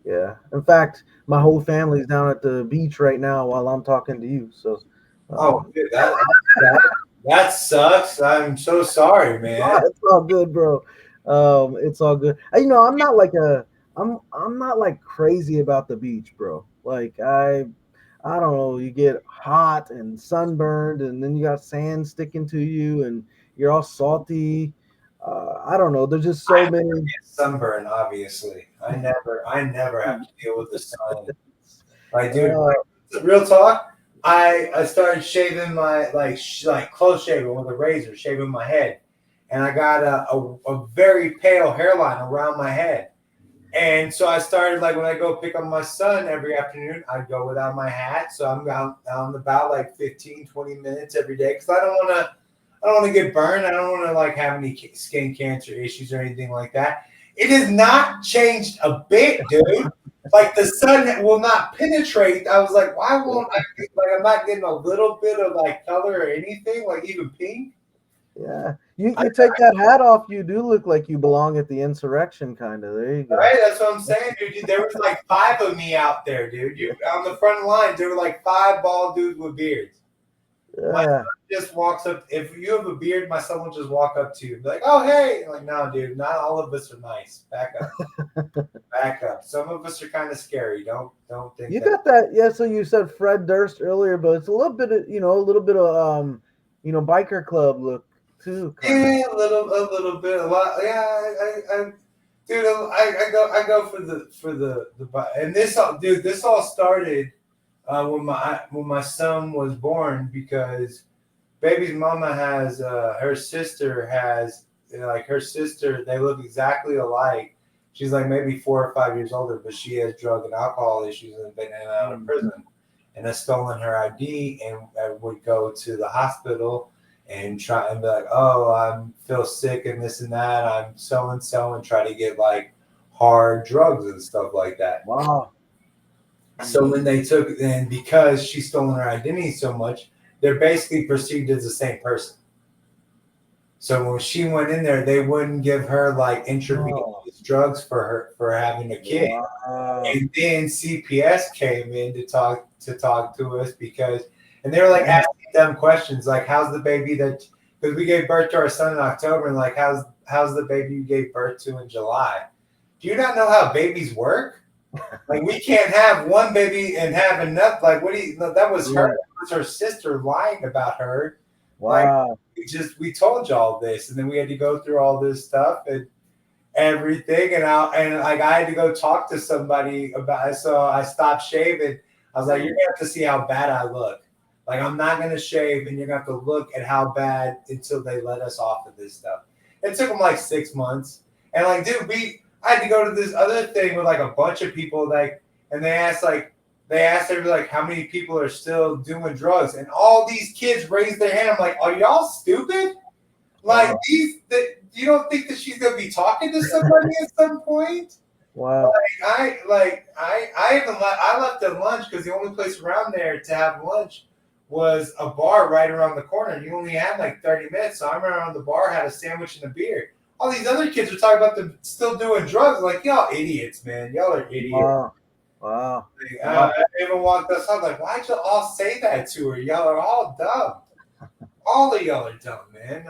yeah. In fact, my whole family's down at the beach right now while I'm talking to you. So, Oh, um, dude, that sucks. I'm so sorry, man. it's all good, bro. It's all good. I'm not like crazy about the beach, bro. Like I don't know, you get hot and sunburned and then you got sand sticking to you and you're all salty. I don't know. There's just so I many. get sunburn, obviously. I never have to deal with the sun. Like, dude, Uh, real talk. I started shaving my like close shaving with a razor, shaving my head, and I got a very pale hairline around my head. And so I started like when I go pick up my son every afternoon, I'd go without my hat. So I'm out and about like 15, 20 minutes every day because I don't want to get burned. I don't want to like have any skin cancer issues or anything like that. It has not changed a bit, dude. Like the sun will not penetrate. I was like, why won't I? Like I'm not getting a little bit of like color or anything, like even pink. yeah. You I, you take that hat off, you do look like you belong at the insurrection kind of. There you go. right? That's what I'm saying, dude. There was like five of me out there, dude. You on the front lines, there were like five bald dudes with beards. My son Yeah. just walks up. If you have a beard, my son will just walk up to you, and be like, "Oh, hey!" I'm like, no, dude, not all of us are nice. Back up, back up. Some of us are kind of scary. Don't think You that. got that, yeah. So you said Fred Durst earlier, but it's a little bit of biker club look too, kind of. Yeah, a little bit, a lot. Yeah, dude, I go and this all started when my son was born because baby's mama has her sister has like her sister. They look exactly alike. She's like maybe 4 or 5 years older, but she has drug and alcohol issues and been in and out of prison, and has stolen her ID and would go to the hospital and try and be like, oh, I feel sick and this and that. I'm so and try to get like hard drugs and stuff like that. Wow. So when they took, and because she's stolen her identity so much, they're basically perceived as the same person. So when she went in there, they wouldn't give her like intravenous drugs for having a kid. Wow. And then CPS came in to talk to us and they were like asking them questions like, how's the baby because we gave birth to our son in October, and like, how's the baby you gave birth to in July? Do you not know how babies work? Like, we can't have one baby and have enough. Like, what do you? That was her. That was her sister lying about her. Wow. Like, we told you all this, and then we had to go through all this stuff and everything, and I had to go talk to somebody about it. So I stopped shaving. I was like, you're gonna have to see how bad I look. Like, I'm not gonna shave, and you're gonna have to look at how bad until they let us off of this stuff. It took them like 6 months, and like, dude, I had to go to this other thing with like a bunch of people, like, and they asked everybody like how many people are still doing drugs, and all these kids raised their hand. I'm like, are y'all stupid? Like, you don't think that she's gonna be talking to somebody at some point? Wow. I left at lunch because the only place around there to have lunch was a bar right around the corner. You only had like 30 minutes, so I ran around the bar, had a sandwich and a beer. All these other kids are talking about them still doing drugs. Like, y'all idiots, man. Y'all are idiots. Wow. Like, I even walked us up like, why'd you all say that to her? Y'all are all dumb. All of y'all are dumb, man.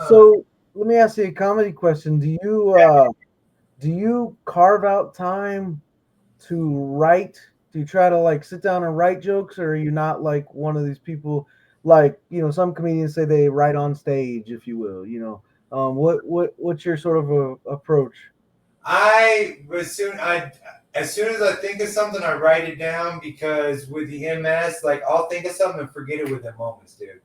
So let me ask you a comedy question. Do you carve out time to write? Do you try to like sit down and write jokes, or are you not like one of these people? Like, some comedians say they write on stage, if you will. What's your sort of approach? as soon as I think of something, I write it down because with the MS, like, I'll think of something and forget it within moments, dude.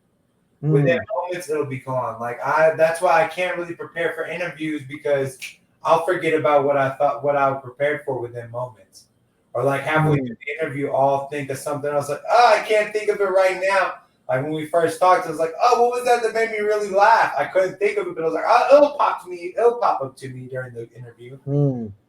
Within moments, it'll be gone. Like, that's why I can't really prepare for interviews because I'll forget about what I prepared for within moments. Or like halfway through the interview, I'll think of something else. Like, oh, I can't think of it right now. Like when we first talked, I was like, oh, what was that made me really laugh? I couldn't think of it, but I was like, oh, it'll pop up to me during the interview.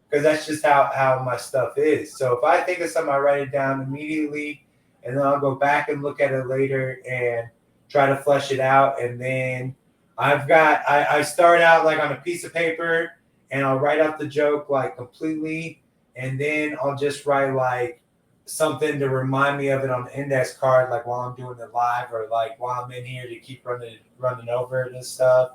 Because that's just how my stuff is. So if I think of something, I write it down immediately, and then I'll go back and look at it later and try to flesh it out. And then I start out like on a piece of paper, and I'll write out the joke like completely, and then I'll just write like something to remind me of it on the index card, like while I'm doing it live or like while I'm in here to keep running over it and stuff.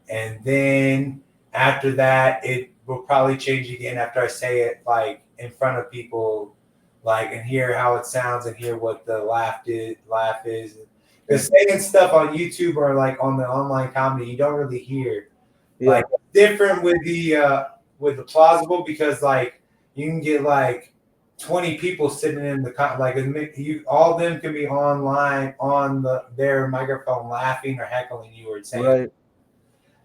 And then after that, it will probably change again after I say it like in front of people, like, and hear how it sounds and hear what the laugh is. Because saying stuff on YouTube or like on the online comedy, you don't really hear. Yeah. Like, different with the plausible, because like you can get like 20 people sitting in the like all of them can be online on their microphone laughing or heckling you or saying. Right.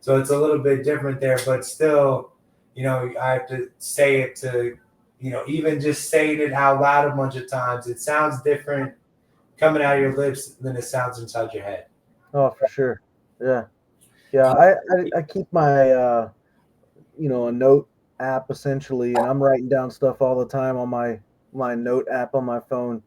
So it's a little bit different there, but still, I have to say it to, even just saying it out loud a bunch of times, it sounds different coming out of your lips than it sounds inside your head. Oh, for sure. Yeah. Yeah. I keep my, a note app essentially, and I'm writing down stuff all the time on my note app on my phone,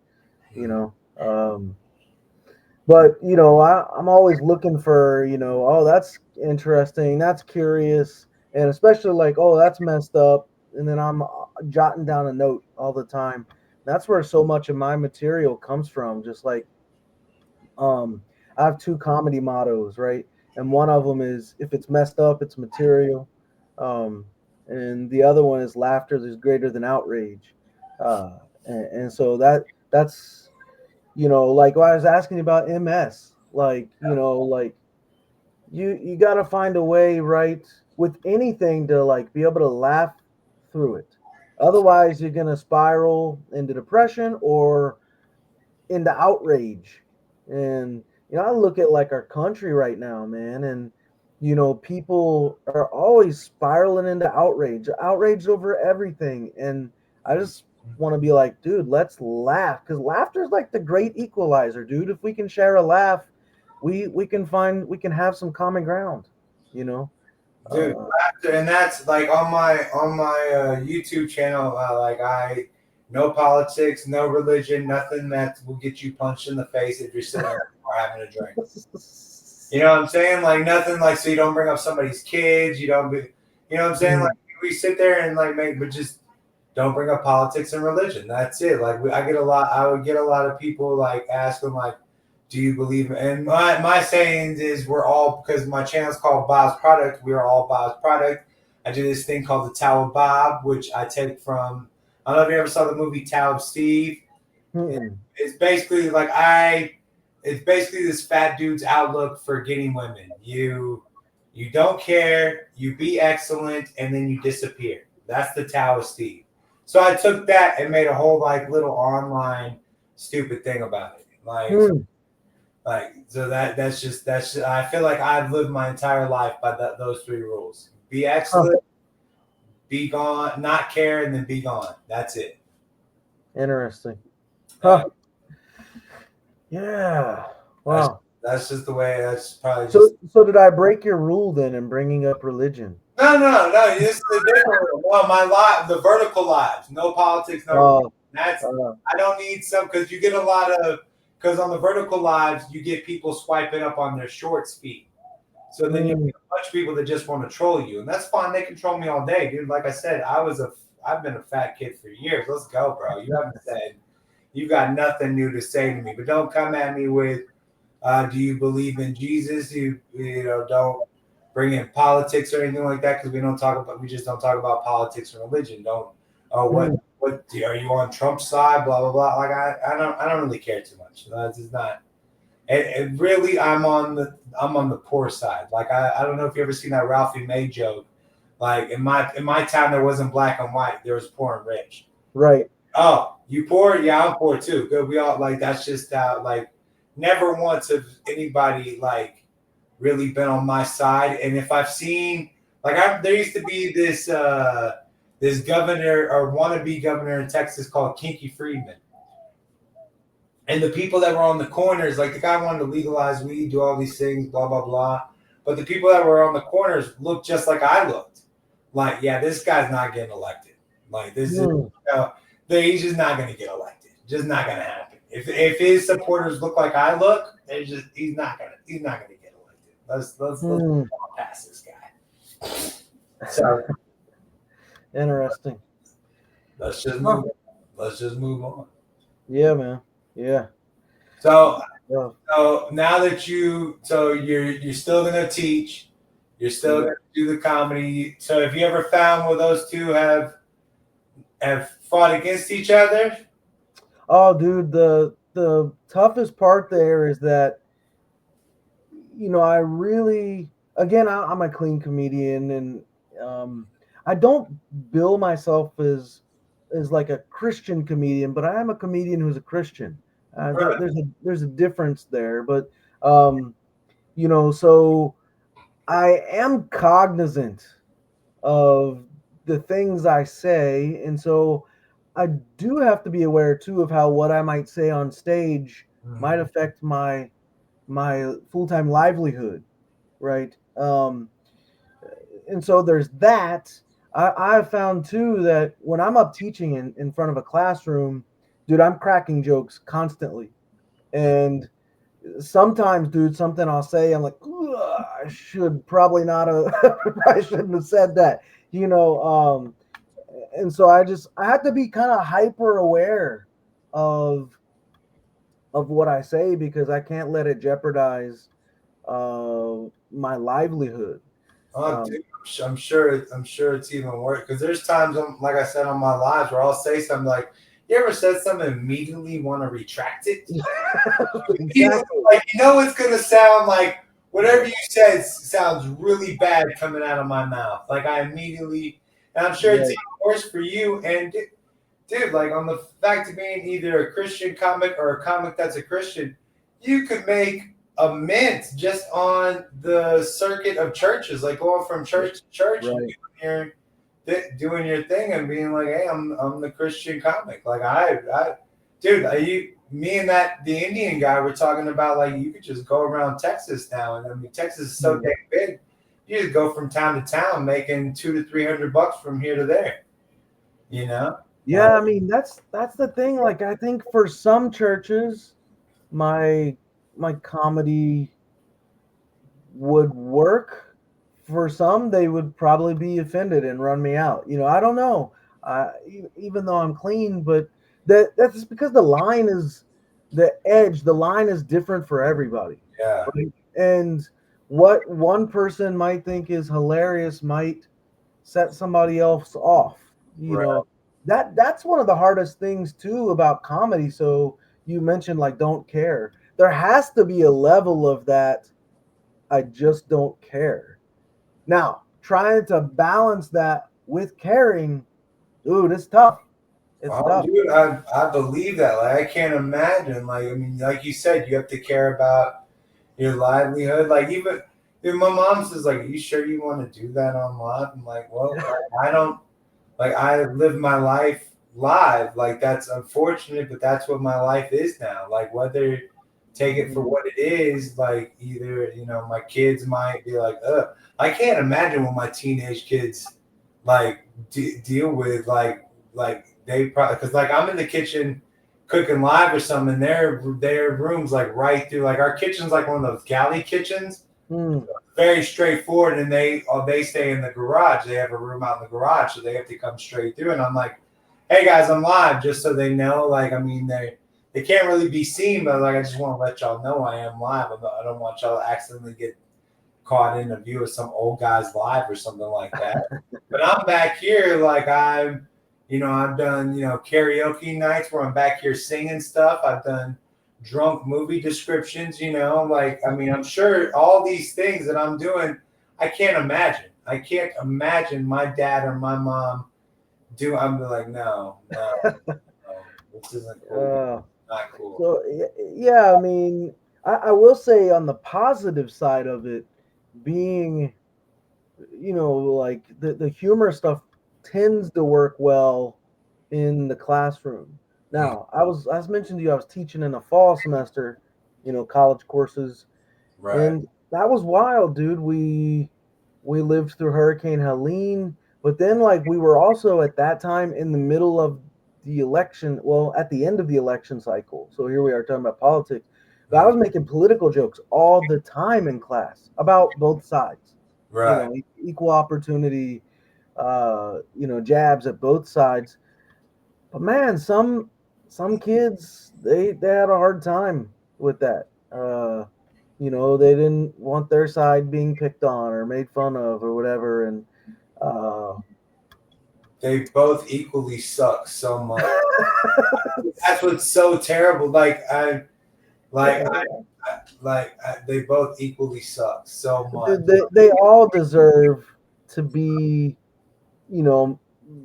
but I'm always looking for, oh, that's interesting, that's curious, and especially like, oh, that's messed up, and then I'm jotting down a note all the time. That's where so much of my material comes from. Just like, I have two comedy mottos, right? And one of them is, if it's messed up, it's material. And the other one is, laughter is greater than outrage. And so that's, like when I was asking about MS, Like, like you got to find a way, right, with anything to like be able to laugh through it. Otherwise, you're going to spiral into depression or into outrage. And I look at like our country right now, man, and people are always spiraling into outrage over everything. And I just want to be like, dude, let's laugh, because laughter is like the great equalizer, dude. If we can share a laugh, we can have some common ground, you know. Dude, Uh, and that's like on my YouTube channel. Like no politics, no religion, nothing that will get you punched in the face if you're sitting there or having a drink. You know what I'm saying? Like nothing like so you don't bring up somebody's kids. You don't be, you know what I'm saying? Like we sit there and like make, but just don't bring up politics and religion. That's it. Like I would get a lot of people like asking like, do you believe? And my saying is we're all, because my channel is called Bob's Product. We are all Bob's Product. I do this thing called the Tao of Bob, which I take from. I don't know if you ever saw the movie Tao of Steve. mm, It's basically like it's basically this fat dude's outlook for getting women. You don't care, you be excellent, and then you disappear. That's the Tao of Steve. So I took that and made a whole like little online stupid thing about it. mm. Like so that's just I feel like I've lived my entire life by those three rules: be Huh, excellent, be gone, not care, and then be gone. That's it. interesting. Yeah. Huh. Yeah. That's Wow. that's just the way. That's probably just So did I break your rule then in bringing up religion? no. This is a different one. Well, my live, the vertical lives, no politics, no religion. Oh, That's uh, I don't need some because you get a lot of because on the vertical lives you get people swiping up on their shorts feed. So then you mm, get a bunch of people that just want to troll you, and that's fine. They can troll me all day, dude. Like I said, I've been a fat kid for years. Let's go, bro. You haven't said you got nothing new to say to me, but don't come at me with do you believe in Jesus? Don't bring in politics or anything like that because we just don't talk about politics and religion. Don't mm, are you on Trump's side? Blah blah blah. Like I don't really care too much. That's just not. And really, I'm on the poor side. Like I don't know if you ever seen that Ralphie May joke. Like in my town there wasn't black and white. There was poor and rich. right. Oh, you poor? Yeah, I'm poor too. Good. We all like that's just how like never once have anybody like really been on my side. And if I've seen like there used to be this governor or wannabe governor in Texas called Kinky Friedman. And the people that were on the corners, like the guy wanted to legalize weed, do all these things, blah blah blah. But the people that were on the corners looked just like I looked. Like, yeah, this guy's not getting elected. Like this is Mm, he's just not going to get elected. Just not going to happen. If his supporters look like I look, he's not gonna get elected. Let's mm. pass this guy. So Interesting. let's just Huh. move. Let's just move on. Yeah, man. Yeah. So Yeah. so now that you're still gonna teach, you're still Yeah. gonna do the comedy. So have you ever found where those two have fought against each other? Oh, dude, the toughest part there is that I really, again, I'm a clean comedian, and um, I don't bill myself as like a Christian comedian, but I am a comedian who's a Christian. Right. There's a difference there, but um, so I am cognizant of the things I say, and so I do have to be aware too of how what I might say on stage might Mhm. affect my full-time livelihood, right? And so there's that. I've found too that when I'm up teaching in front of a classroom, dude, I'm cracking jokes constantly. And sometimes, dude, something I'll say, I'm like, I should probably not have, I shouldn't have said that, you know. And so I have to be kind of hyper aware of what I say because I can't let it jeopardize my livelihood. Oh, dude, Um, I'm sure it's even worse because there's times, like I said on my lives, where I'll say something like, You ever said something and immediately want to retract it? Exactly. Like, you know, it's gonna sound like whatever you said sounds really bad coming out of my mouth. Like I immediately, and I'm sure it's Right. even worse for you. And dude, like on the fact of being either a Christian comic or a comic that's a Christian, you could make a mint just on the circuit of churches, like going from church to church and Right. doing your thing and being like, hey, I'm the Christian comic. Like dude, me and the Indian guy were talking about like you could just go around Texas now, and I mean Texas is so dang big. You just go from town to town making $200 to $300 from here to there. You know? Yeah, I mean that's the thing. Like I think for some churches, my comedy would work. For some, they would probably be offended and run me out. I don't know. Even though I'm clean, but that's because the edge. The line is different for everybody. Yeah. Right? And what one person might think is hilarious might set somebody else off. You Right. know, that's one of the hardest things too about comedy. So you mentioned like don't care. There has to be a level of that. I just don't care. Now, trying to balance that with caring, dude, it's tough. It's Oh, tough. dude, I believe that. Like, I can't imagine. Like, I mean, like you said, you have to care about your livelihood. Like, even if my mom says, like, "Are you sure you want to do that online?" I'm like, well, like, I don't. Like, I live my life live. Like, that's unfortunate, but that's what my life is now. Like, whether take it for what it is, like, either my kids might be like, "Ugh." I can't imagine what my teenage kids like deal with. Like they probably because like I'm in the kitchen cooking live or something. And their rooms like right through like our kitchen's like one of those galley kitchens, Mm. very straightforward. And they stay in the garage. They have a room out in the garage, so they have to come straight through. And I'm like, hey guys, I'm live, just so they know. Like I mean they can't really be seen, but like I just want to let y'all know I am live. I don't want y'all to accidentally get caught in a view of some old guy's live or something like that. But I'm back here like I've done, karaoke nights where I'm back here singing stuff. I've done drunk movie descriptions, like I mean, I'm sure all these things that I'm doing, I can't imagine. I can't imagine my dad or my mom I'm like, no, this isn't cool. Not cool. So yeah, I mean, I will say on the positive side of it, being like the humor stuff tends to work well in the classroom. Now, I was mentioned to you I was teaching in a fall semester, college courses, Right. and that was wild, dude. We lived through Hurricane Helene, but then like we were also at that time in the middle of the election, well, at the end of the election cycle. So here we are talking about politics. But I was making political jokes all the time in class about both sides. Right. Equal opportunity, jabs at both sides. But man, some kids they had a hard time with that. They didn't want their side being picked on or made fun of or whatever, and uh, They both equally suck so much. That's what's so terrible. They both equally suck so much. they all deserve to be,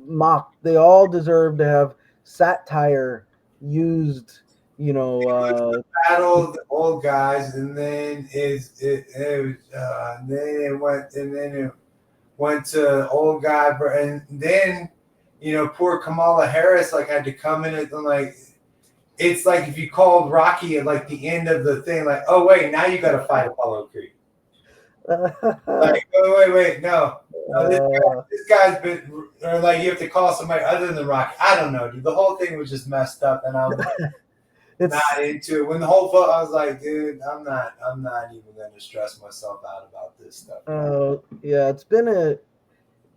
mocked. They all deserve to have satire used. Battle the old guys, and then it went to old guy, and then poor Kamala Harris like had to come in and like it's like if you called Rocky at like the end of the thing, like, oh wait, now you got to fight Apollo Creed. Like, oh wait, no, this guy's been, or like you have to call somebody other than Rocky. I don't know, dude. The whole thing was just messed up, and I was not into it. When the whole vote, I was like, dude, I'm not even going to stress myself out about this stuff. Yeah, it's been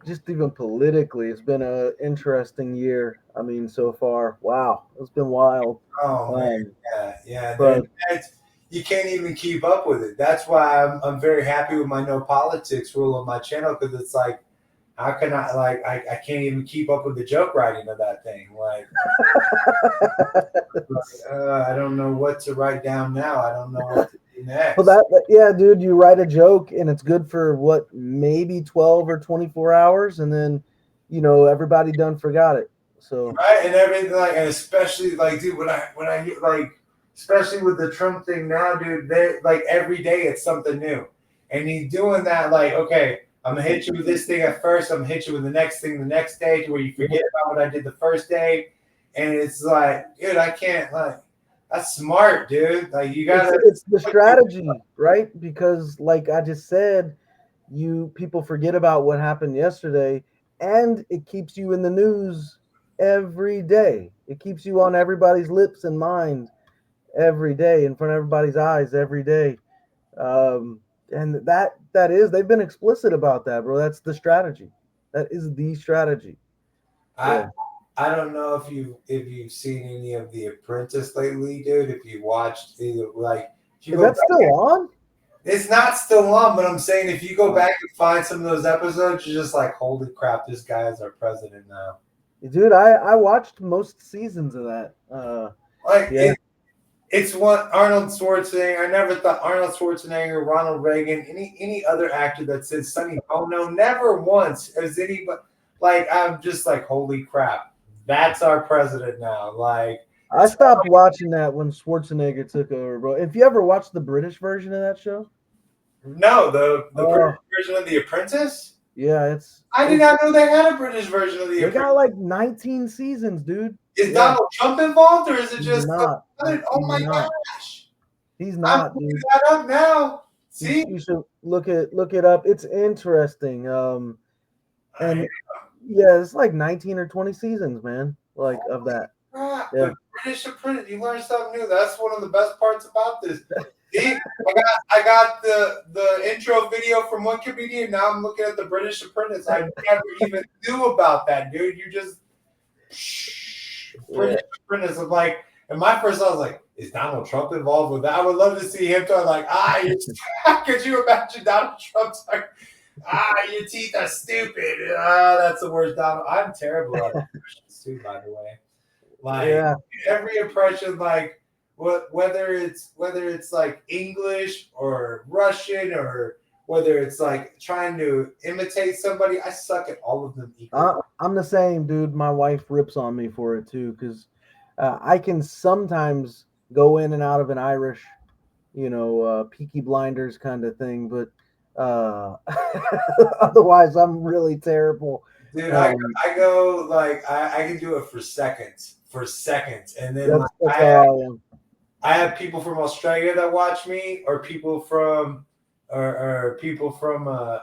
just even politically, it's been a interesting year. I mean, so far, wow, it's been wild. Oh man, yeah. But You can't even keep up with it. That's why I'm very happy with my no politics rule on my channel, because it's like, how can I like I can't even keep up with the joke writing of that thing. Like I don't know what to write down now. I don't know what to do Well, next. yeah, dude, you write a joke and it's good for what, maybe 12 or 24 hours, and then everybody done forgot it. So Right, and everything like, and especially like, dude, when I hear like, especially with the Trump thing now, dude, they like every day it's something new, and he's doing that like, okay, I'm gonna hit you with this thing at first, I'm gonna hit you with the next thing the next day, to where you forget about what I did the first day, and it's like, dude, I can't like, that's smart, dude. Like you gotta, it's the strategy, right? Because like I just said, people forget about what happened yesterday, and it keeps you in the news every day. It keeps you on everybody's lips and mind every day, in front of everybody's eyes every day. And that is, they've been explicit about that, bro. That's the strategy. That is the strategy. I. I don't know if you've seen any of The Apprentice lately, dude. If you watched either like if you Is go that back. still on? It's not still on, but I'm saying if you go back and find some of those episodes, you're just like, holy crap, this guy is our president now. Dude, I watched most seasons of that. Like Yeah. it's one Arnold Schwarzenegger. I never thought Arnold Schwarzenegger, Ronald Reagan, any other actor that said Sonny Bono, never once has anybody like I'm just like, holy crap, that's our president now. Like I stopped watching that when Schwarzenegger took over, bro. If you ever watched the British version of that show, no, the British version of The Apprentice. yeah, I did not know they had a British version of The they Apprentice. got like 19 seasons, dude. Is Donald Trump involved, or is it just not? oh my gosh? He's I'm not, looking dude. that up now. See, You should look it up. It's interesting. And yeah, it's like 19 or 20 seasons, man. Like of that. crap, Yeah. the British Apprentice. You learn something new. That's one of the best parts about this. See, I got the intro video from one comedian. Now I'm looking at the British Apprentice. I never even knew about that, dude. You just British Apprentice. I'm like, and my first thought was like, is Donald Trump involved with that? I would love to see him talk like, could you imagine Donald Trump talking? Your teeth are stupid. That's the worst Donald. I'm terrible at impressions too, by the way. Like every impression, like whether it's like English or Russian or whether it's like trying to imitate somebody, I suck at all of them equally. I'm the same, dude. My wife rips on me for it too, because I can sometimes go in and out of an Irish, Peaky Blinders kind of thing, but otherwise I'm really terrible. Dude, I go like I can do it for seconds, and then I have people from Australia that watch me, or people from people from I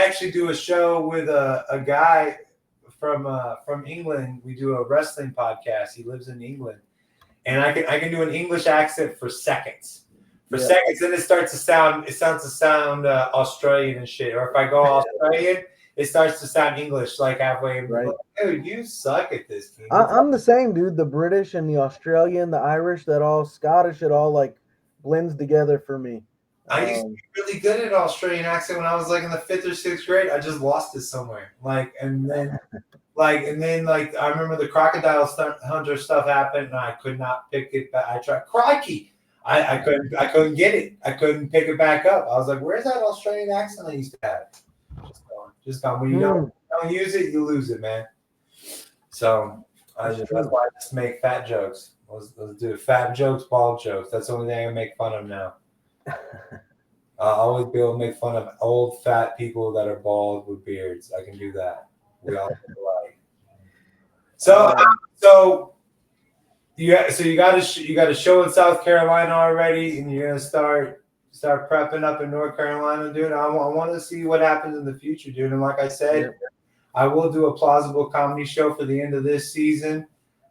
actually do a show with a guy from England. We do a wrestling podcast. He lives in England, and I can do an English accent for seconds. Seconds, then it starts to sound Australian and shit. Or if I go Australian, it starts to sound English like halfway. Right. Like, dude, you suck at this. King. I'm the same, dude. The British and the Australian, the Irish, that all Scottish, it all like blends together for me. I used to be really good at Australian accent when I was like in the 5th or 6th grade. I just lost it somewhere. And then I remember the crocodile hunter stuff happened, and I could not pick it back. I tried, crikey. I couldn't get it. I couldn't pick it back up. I was like, where's that Australian accent I used to have? Just gone. When you don't use it, you lose it, man. So that's why I just make fat jokes. Let's do it. Fat jokes, bald jokes. That's the only thing I make fun of now. I'll always be able to make fun of old fat people that are bald with beards. I can do that. We all look alike. So you got a show in South Carolina already, and you're gonna start prepping up in North Carolina, dude. I want to see what happens in the future, dude. And like I said, I will do a plausible comedy show for the end of this season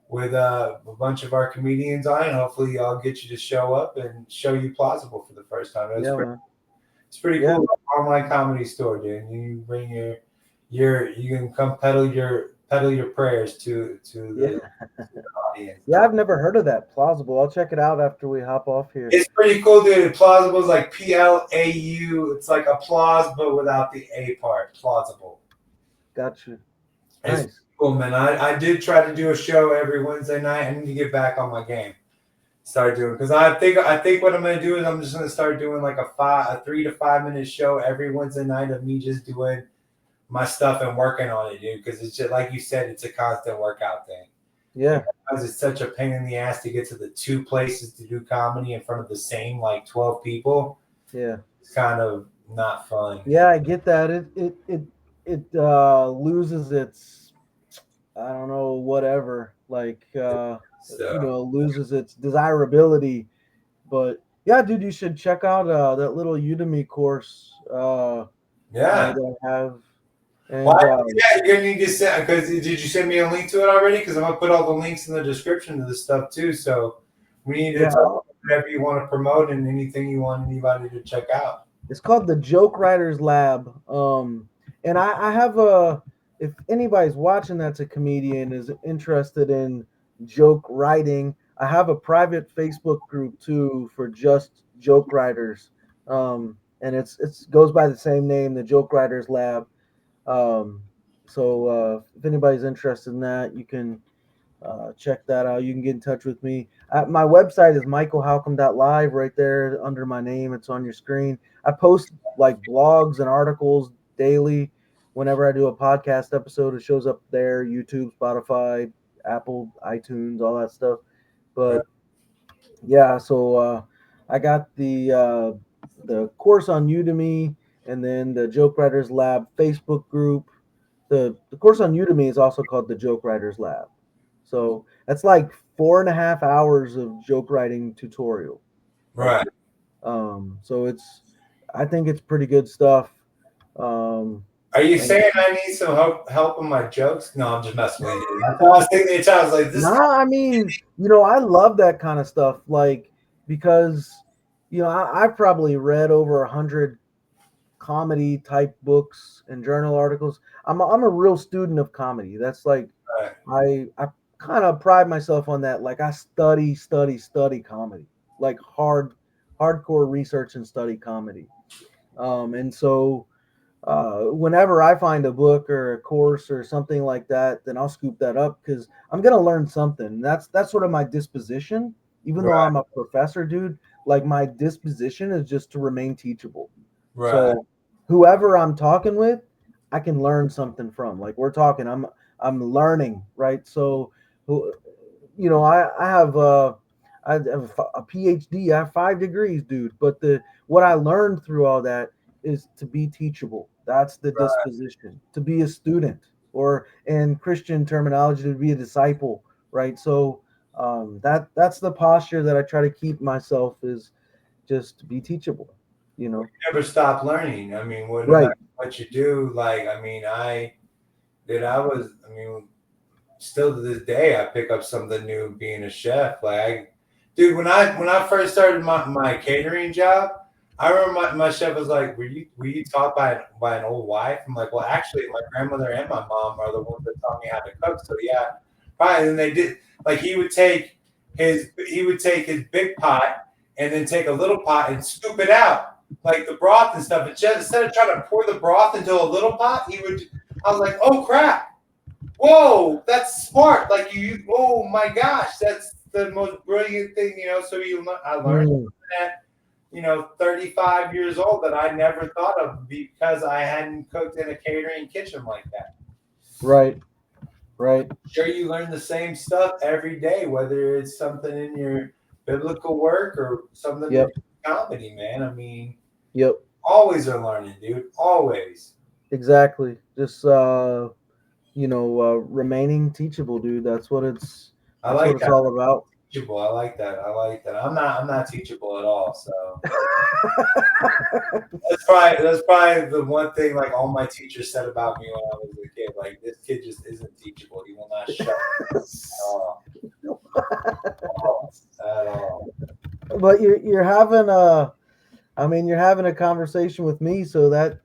with a bunch of our comedians on it. Hopefully, I'll get you to show up and show you plausible for the first time. It's pretty cool. Online comedy store, dude. You bring you can come peddle your prayers to the audience. Yeah, I've never heard of that. Plausible. I'll check it out after we hop off here. It's pretty cool, dude. Plausible is like PLAU. It's like applause, but without the A part. Plausible. Got you. It's Nice. cool, man. I did try to do a show every Wednesday night. I need to get back on my game. Start doing because I think what I'm gonna do is I'm just gonna start doing like a 3 to 5 minute show every Wednesday night of me just doing my stuff and working on it, dude. Because it's just like you said, it's a constant workout thing. Yeah. Because it's such a pain in the ass to get to the two places to do comedy in front of the same like 12 people. Yeah. It's kind of not fun. Yeah, I get that. It loses its, I don't know, whatever. Like So loses its desirability. But yeah, dude, you should check out that little Udemy course yeah. that I have. Well, And yeah, you're gonna need to send because did you send me a link to it already? Because I'm gonna put all the links in the description to this stuff too. So we need to yeah, talk whatever you want to promote and anything you want anybody to check out. it's called the Joke Writers Lab. And I have a, if anybody's watching that's a comedian is interested in joke writing, I have a private Facebook group too for just joke writers. And it's goes by the same name, the Joke Writers Lab. Um, so if anybody's interested in that, you can check that out. You can get in touch with me. My website is michaelhalcomb.live right there under my name. It's on your screen. I post like blogs and articles daily. Whenever I do a podcast episode, it shows up there, YouTube, Spotify, Apple, iTunes, all that stuff. Right. But yeah, so I got the course on Udemy and then the Joke Writers Lab Facebook group. The course on Udemy is also called the Joke Writers Lab. So that's like 4.5 hours of joke writing tutorial. Like, Right. so I think it's pretty good stuff. Um, Are you and saying I need some help with my jokes? No, I'm just messing with you. That's what I was thinking. I was like, this. nah, I mean, I love that kind of stuff. Like, because, I've probably read over 100 comedy type books and journal articles. I'm a real student of comedy. That's like, Right. I kind of pride myself on that. Like I study comedy, like hardcore research and study comedy. And so whenever I find a book or a course or something like that, then I'll scoop that up because I'm gonna learn something. That's sort of my disposition. Even though Right. I'm a professor, dude, like my disposition is just to remain teachable. Right. So whoever I'm talking with, I can learn something from. Like we're talking, I'm learning, right? So, I have a PhD. I have 5 degrees, dude. But the what I learned through all that is to be teachable. That's the Right. disposition. To be a student, or in Christian terminology, to be a disciple, right? So that's the posture that I try to keep myself is just to be teachable. You know, Never stop learning. I mean, no right? matter what you do, like, I mean, I mean, still to this day, I pick up something new being a chef. Dude, when I first started my catering job, I remember my chef was like, "Were you taught by an old wife?" I'm like, "Well, actually, my grandmother and my mom are the ones that taught me how to cook." So yeah, probably. And they did like he would take his big pot and then take a little pot and scoop it out like the broth and stuff. And just instead of trying to pour the broth into a little pot, he would. I was like, "Oh crap! Whoa, that's smart!" Like oh my gosh, that's the most brilliant thing, So I learned Mm, that, 35 years old that I never thought of because I hadn't cooked in a catering kitchen like that. right, right. Sure, you learn the same stuff every day, whether it's something in your biblical work or something in Yep, comedy, man. I mean, yep. always are learning, dude. Always. Exactly. Just remaining teachable, dude. I That's what like it's that. all about. Teachable. I like that. I like that. I'm not teachable at all. So that's probably the one thing like all my teachers said about me when I was a kid. Like this kid just isn't teachable. He will not shut up at all. At all. But you're having a, I mean, you're having a conversation with me, so that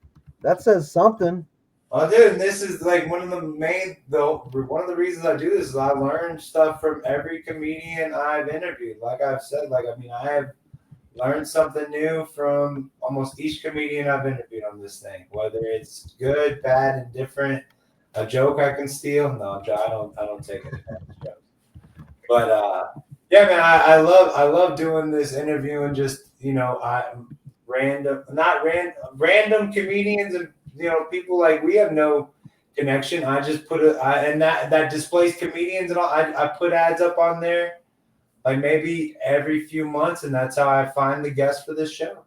says something. Well, dude, and this is like one of the reasons I do this is I learn stuff from every comedian I've interviewed. Like I've said, like I mean, I have learned something new from almost each comedian I've interviewed on this thing, whether it's good, bad, and different. A joke I can steal? No, I don't take any jokes. But yeah, man, I love doing this interview and just random comedians and people like we have no connection. I just put and that displays comedians and all. I put ads up on there like maybe every few months, and that's how I find the guests for this show.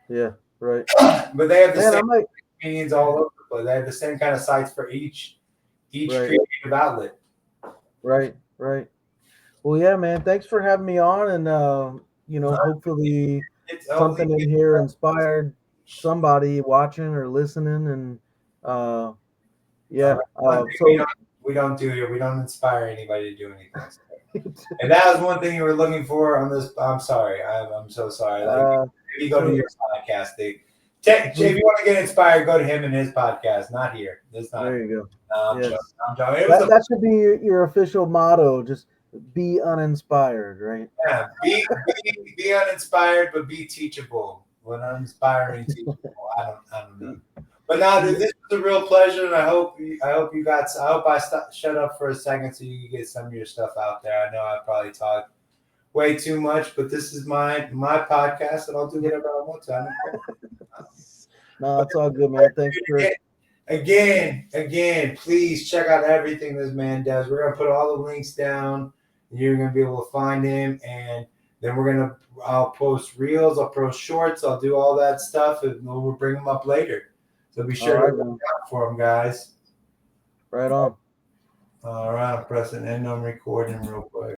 Yeah, right. But they have the Man, same comedians all over the place. They have the same kind of sites for each Right. creative outlet. Right. Well, yeah, man. Thanks for having me on, and hopefully something in here inspired somebody watching or listening, and yeah. We don't inspire anybody to do anything. And that was one thing you were looking for on this. I'm sorry. I'm so sorry. Like, if you go to your podcast, if you want to get inspired, go to him and his podcast. Not here. There you go. I'm Yes. joking. That should be your official motto. Just be uninspired, right? Yeah. Be uninspired, but be teachable. When uninspiring, teachable. I don't know. But now, dude, this was a real pleasure, and I hope I shut up for a second so you can get some of your stuff out there. I know I probably talked way too much, but this is my podcast, and I'll do whatever I want to. I don't care. No, it's all good, man. Thanks for again. Please check out everything this man does. We're gonna put all the links down, and you're gonna be able to find him. And then I'll post reels, I'll post shorts, I'll do all that stuff, and we'll bring them up later. So be sure to look out for them, guys. Right on. All right, I'm pressing end on recording real quick.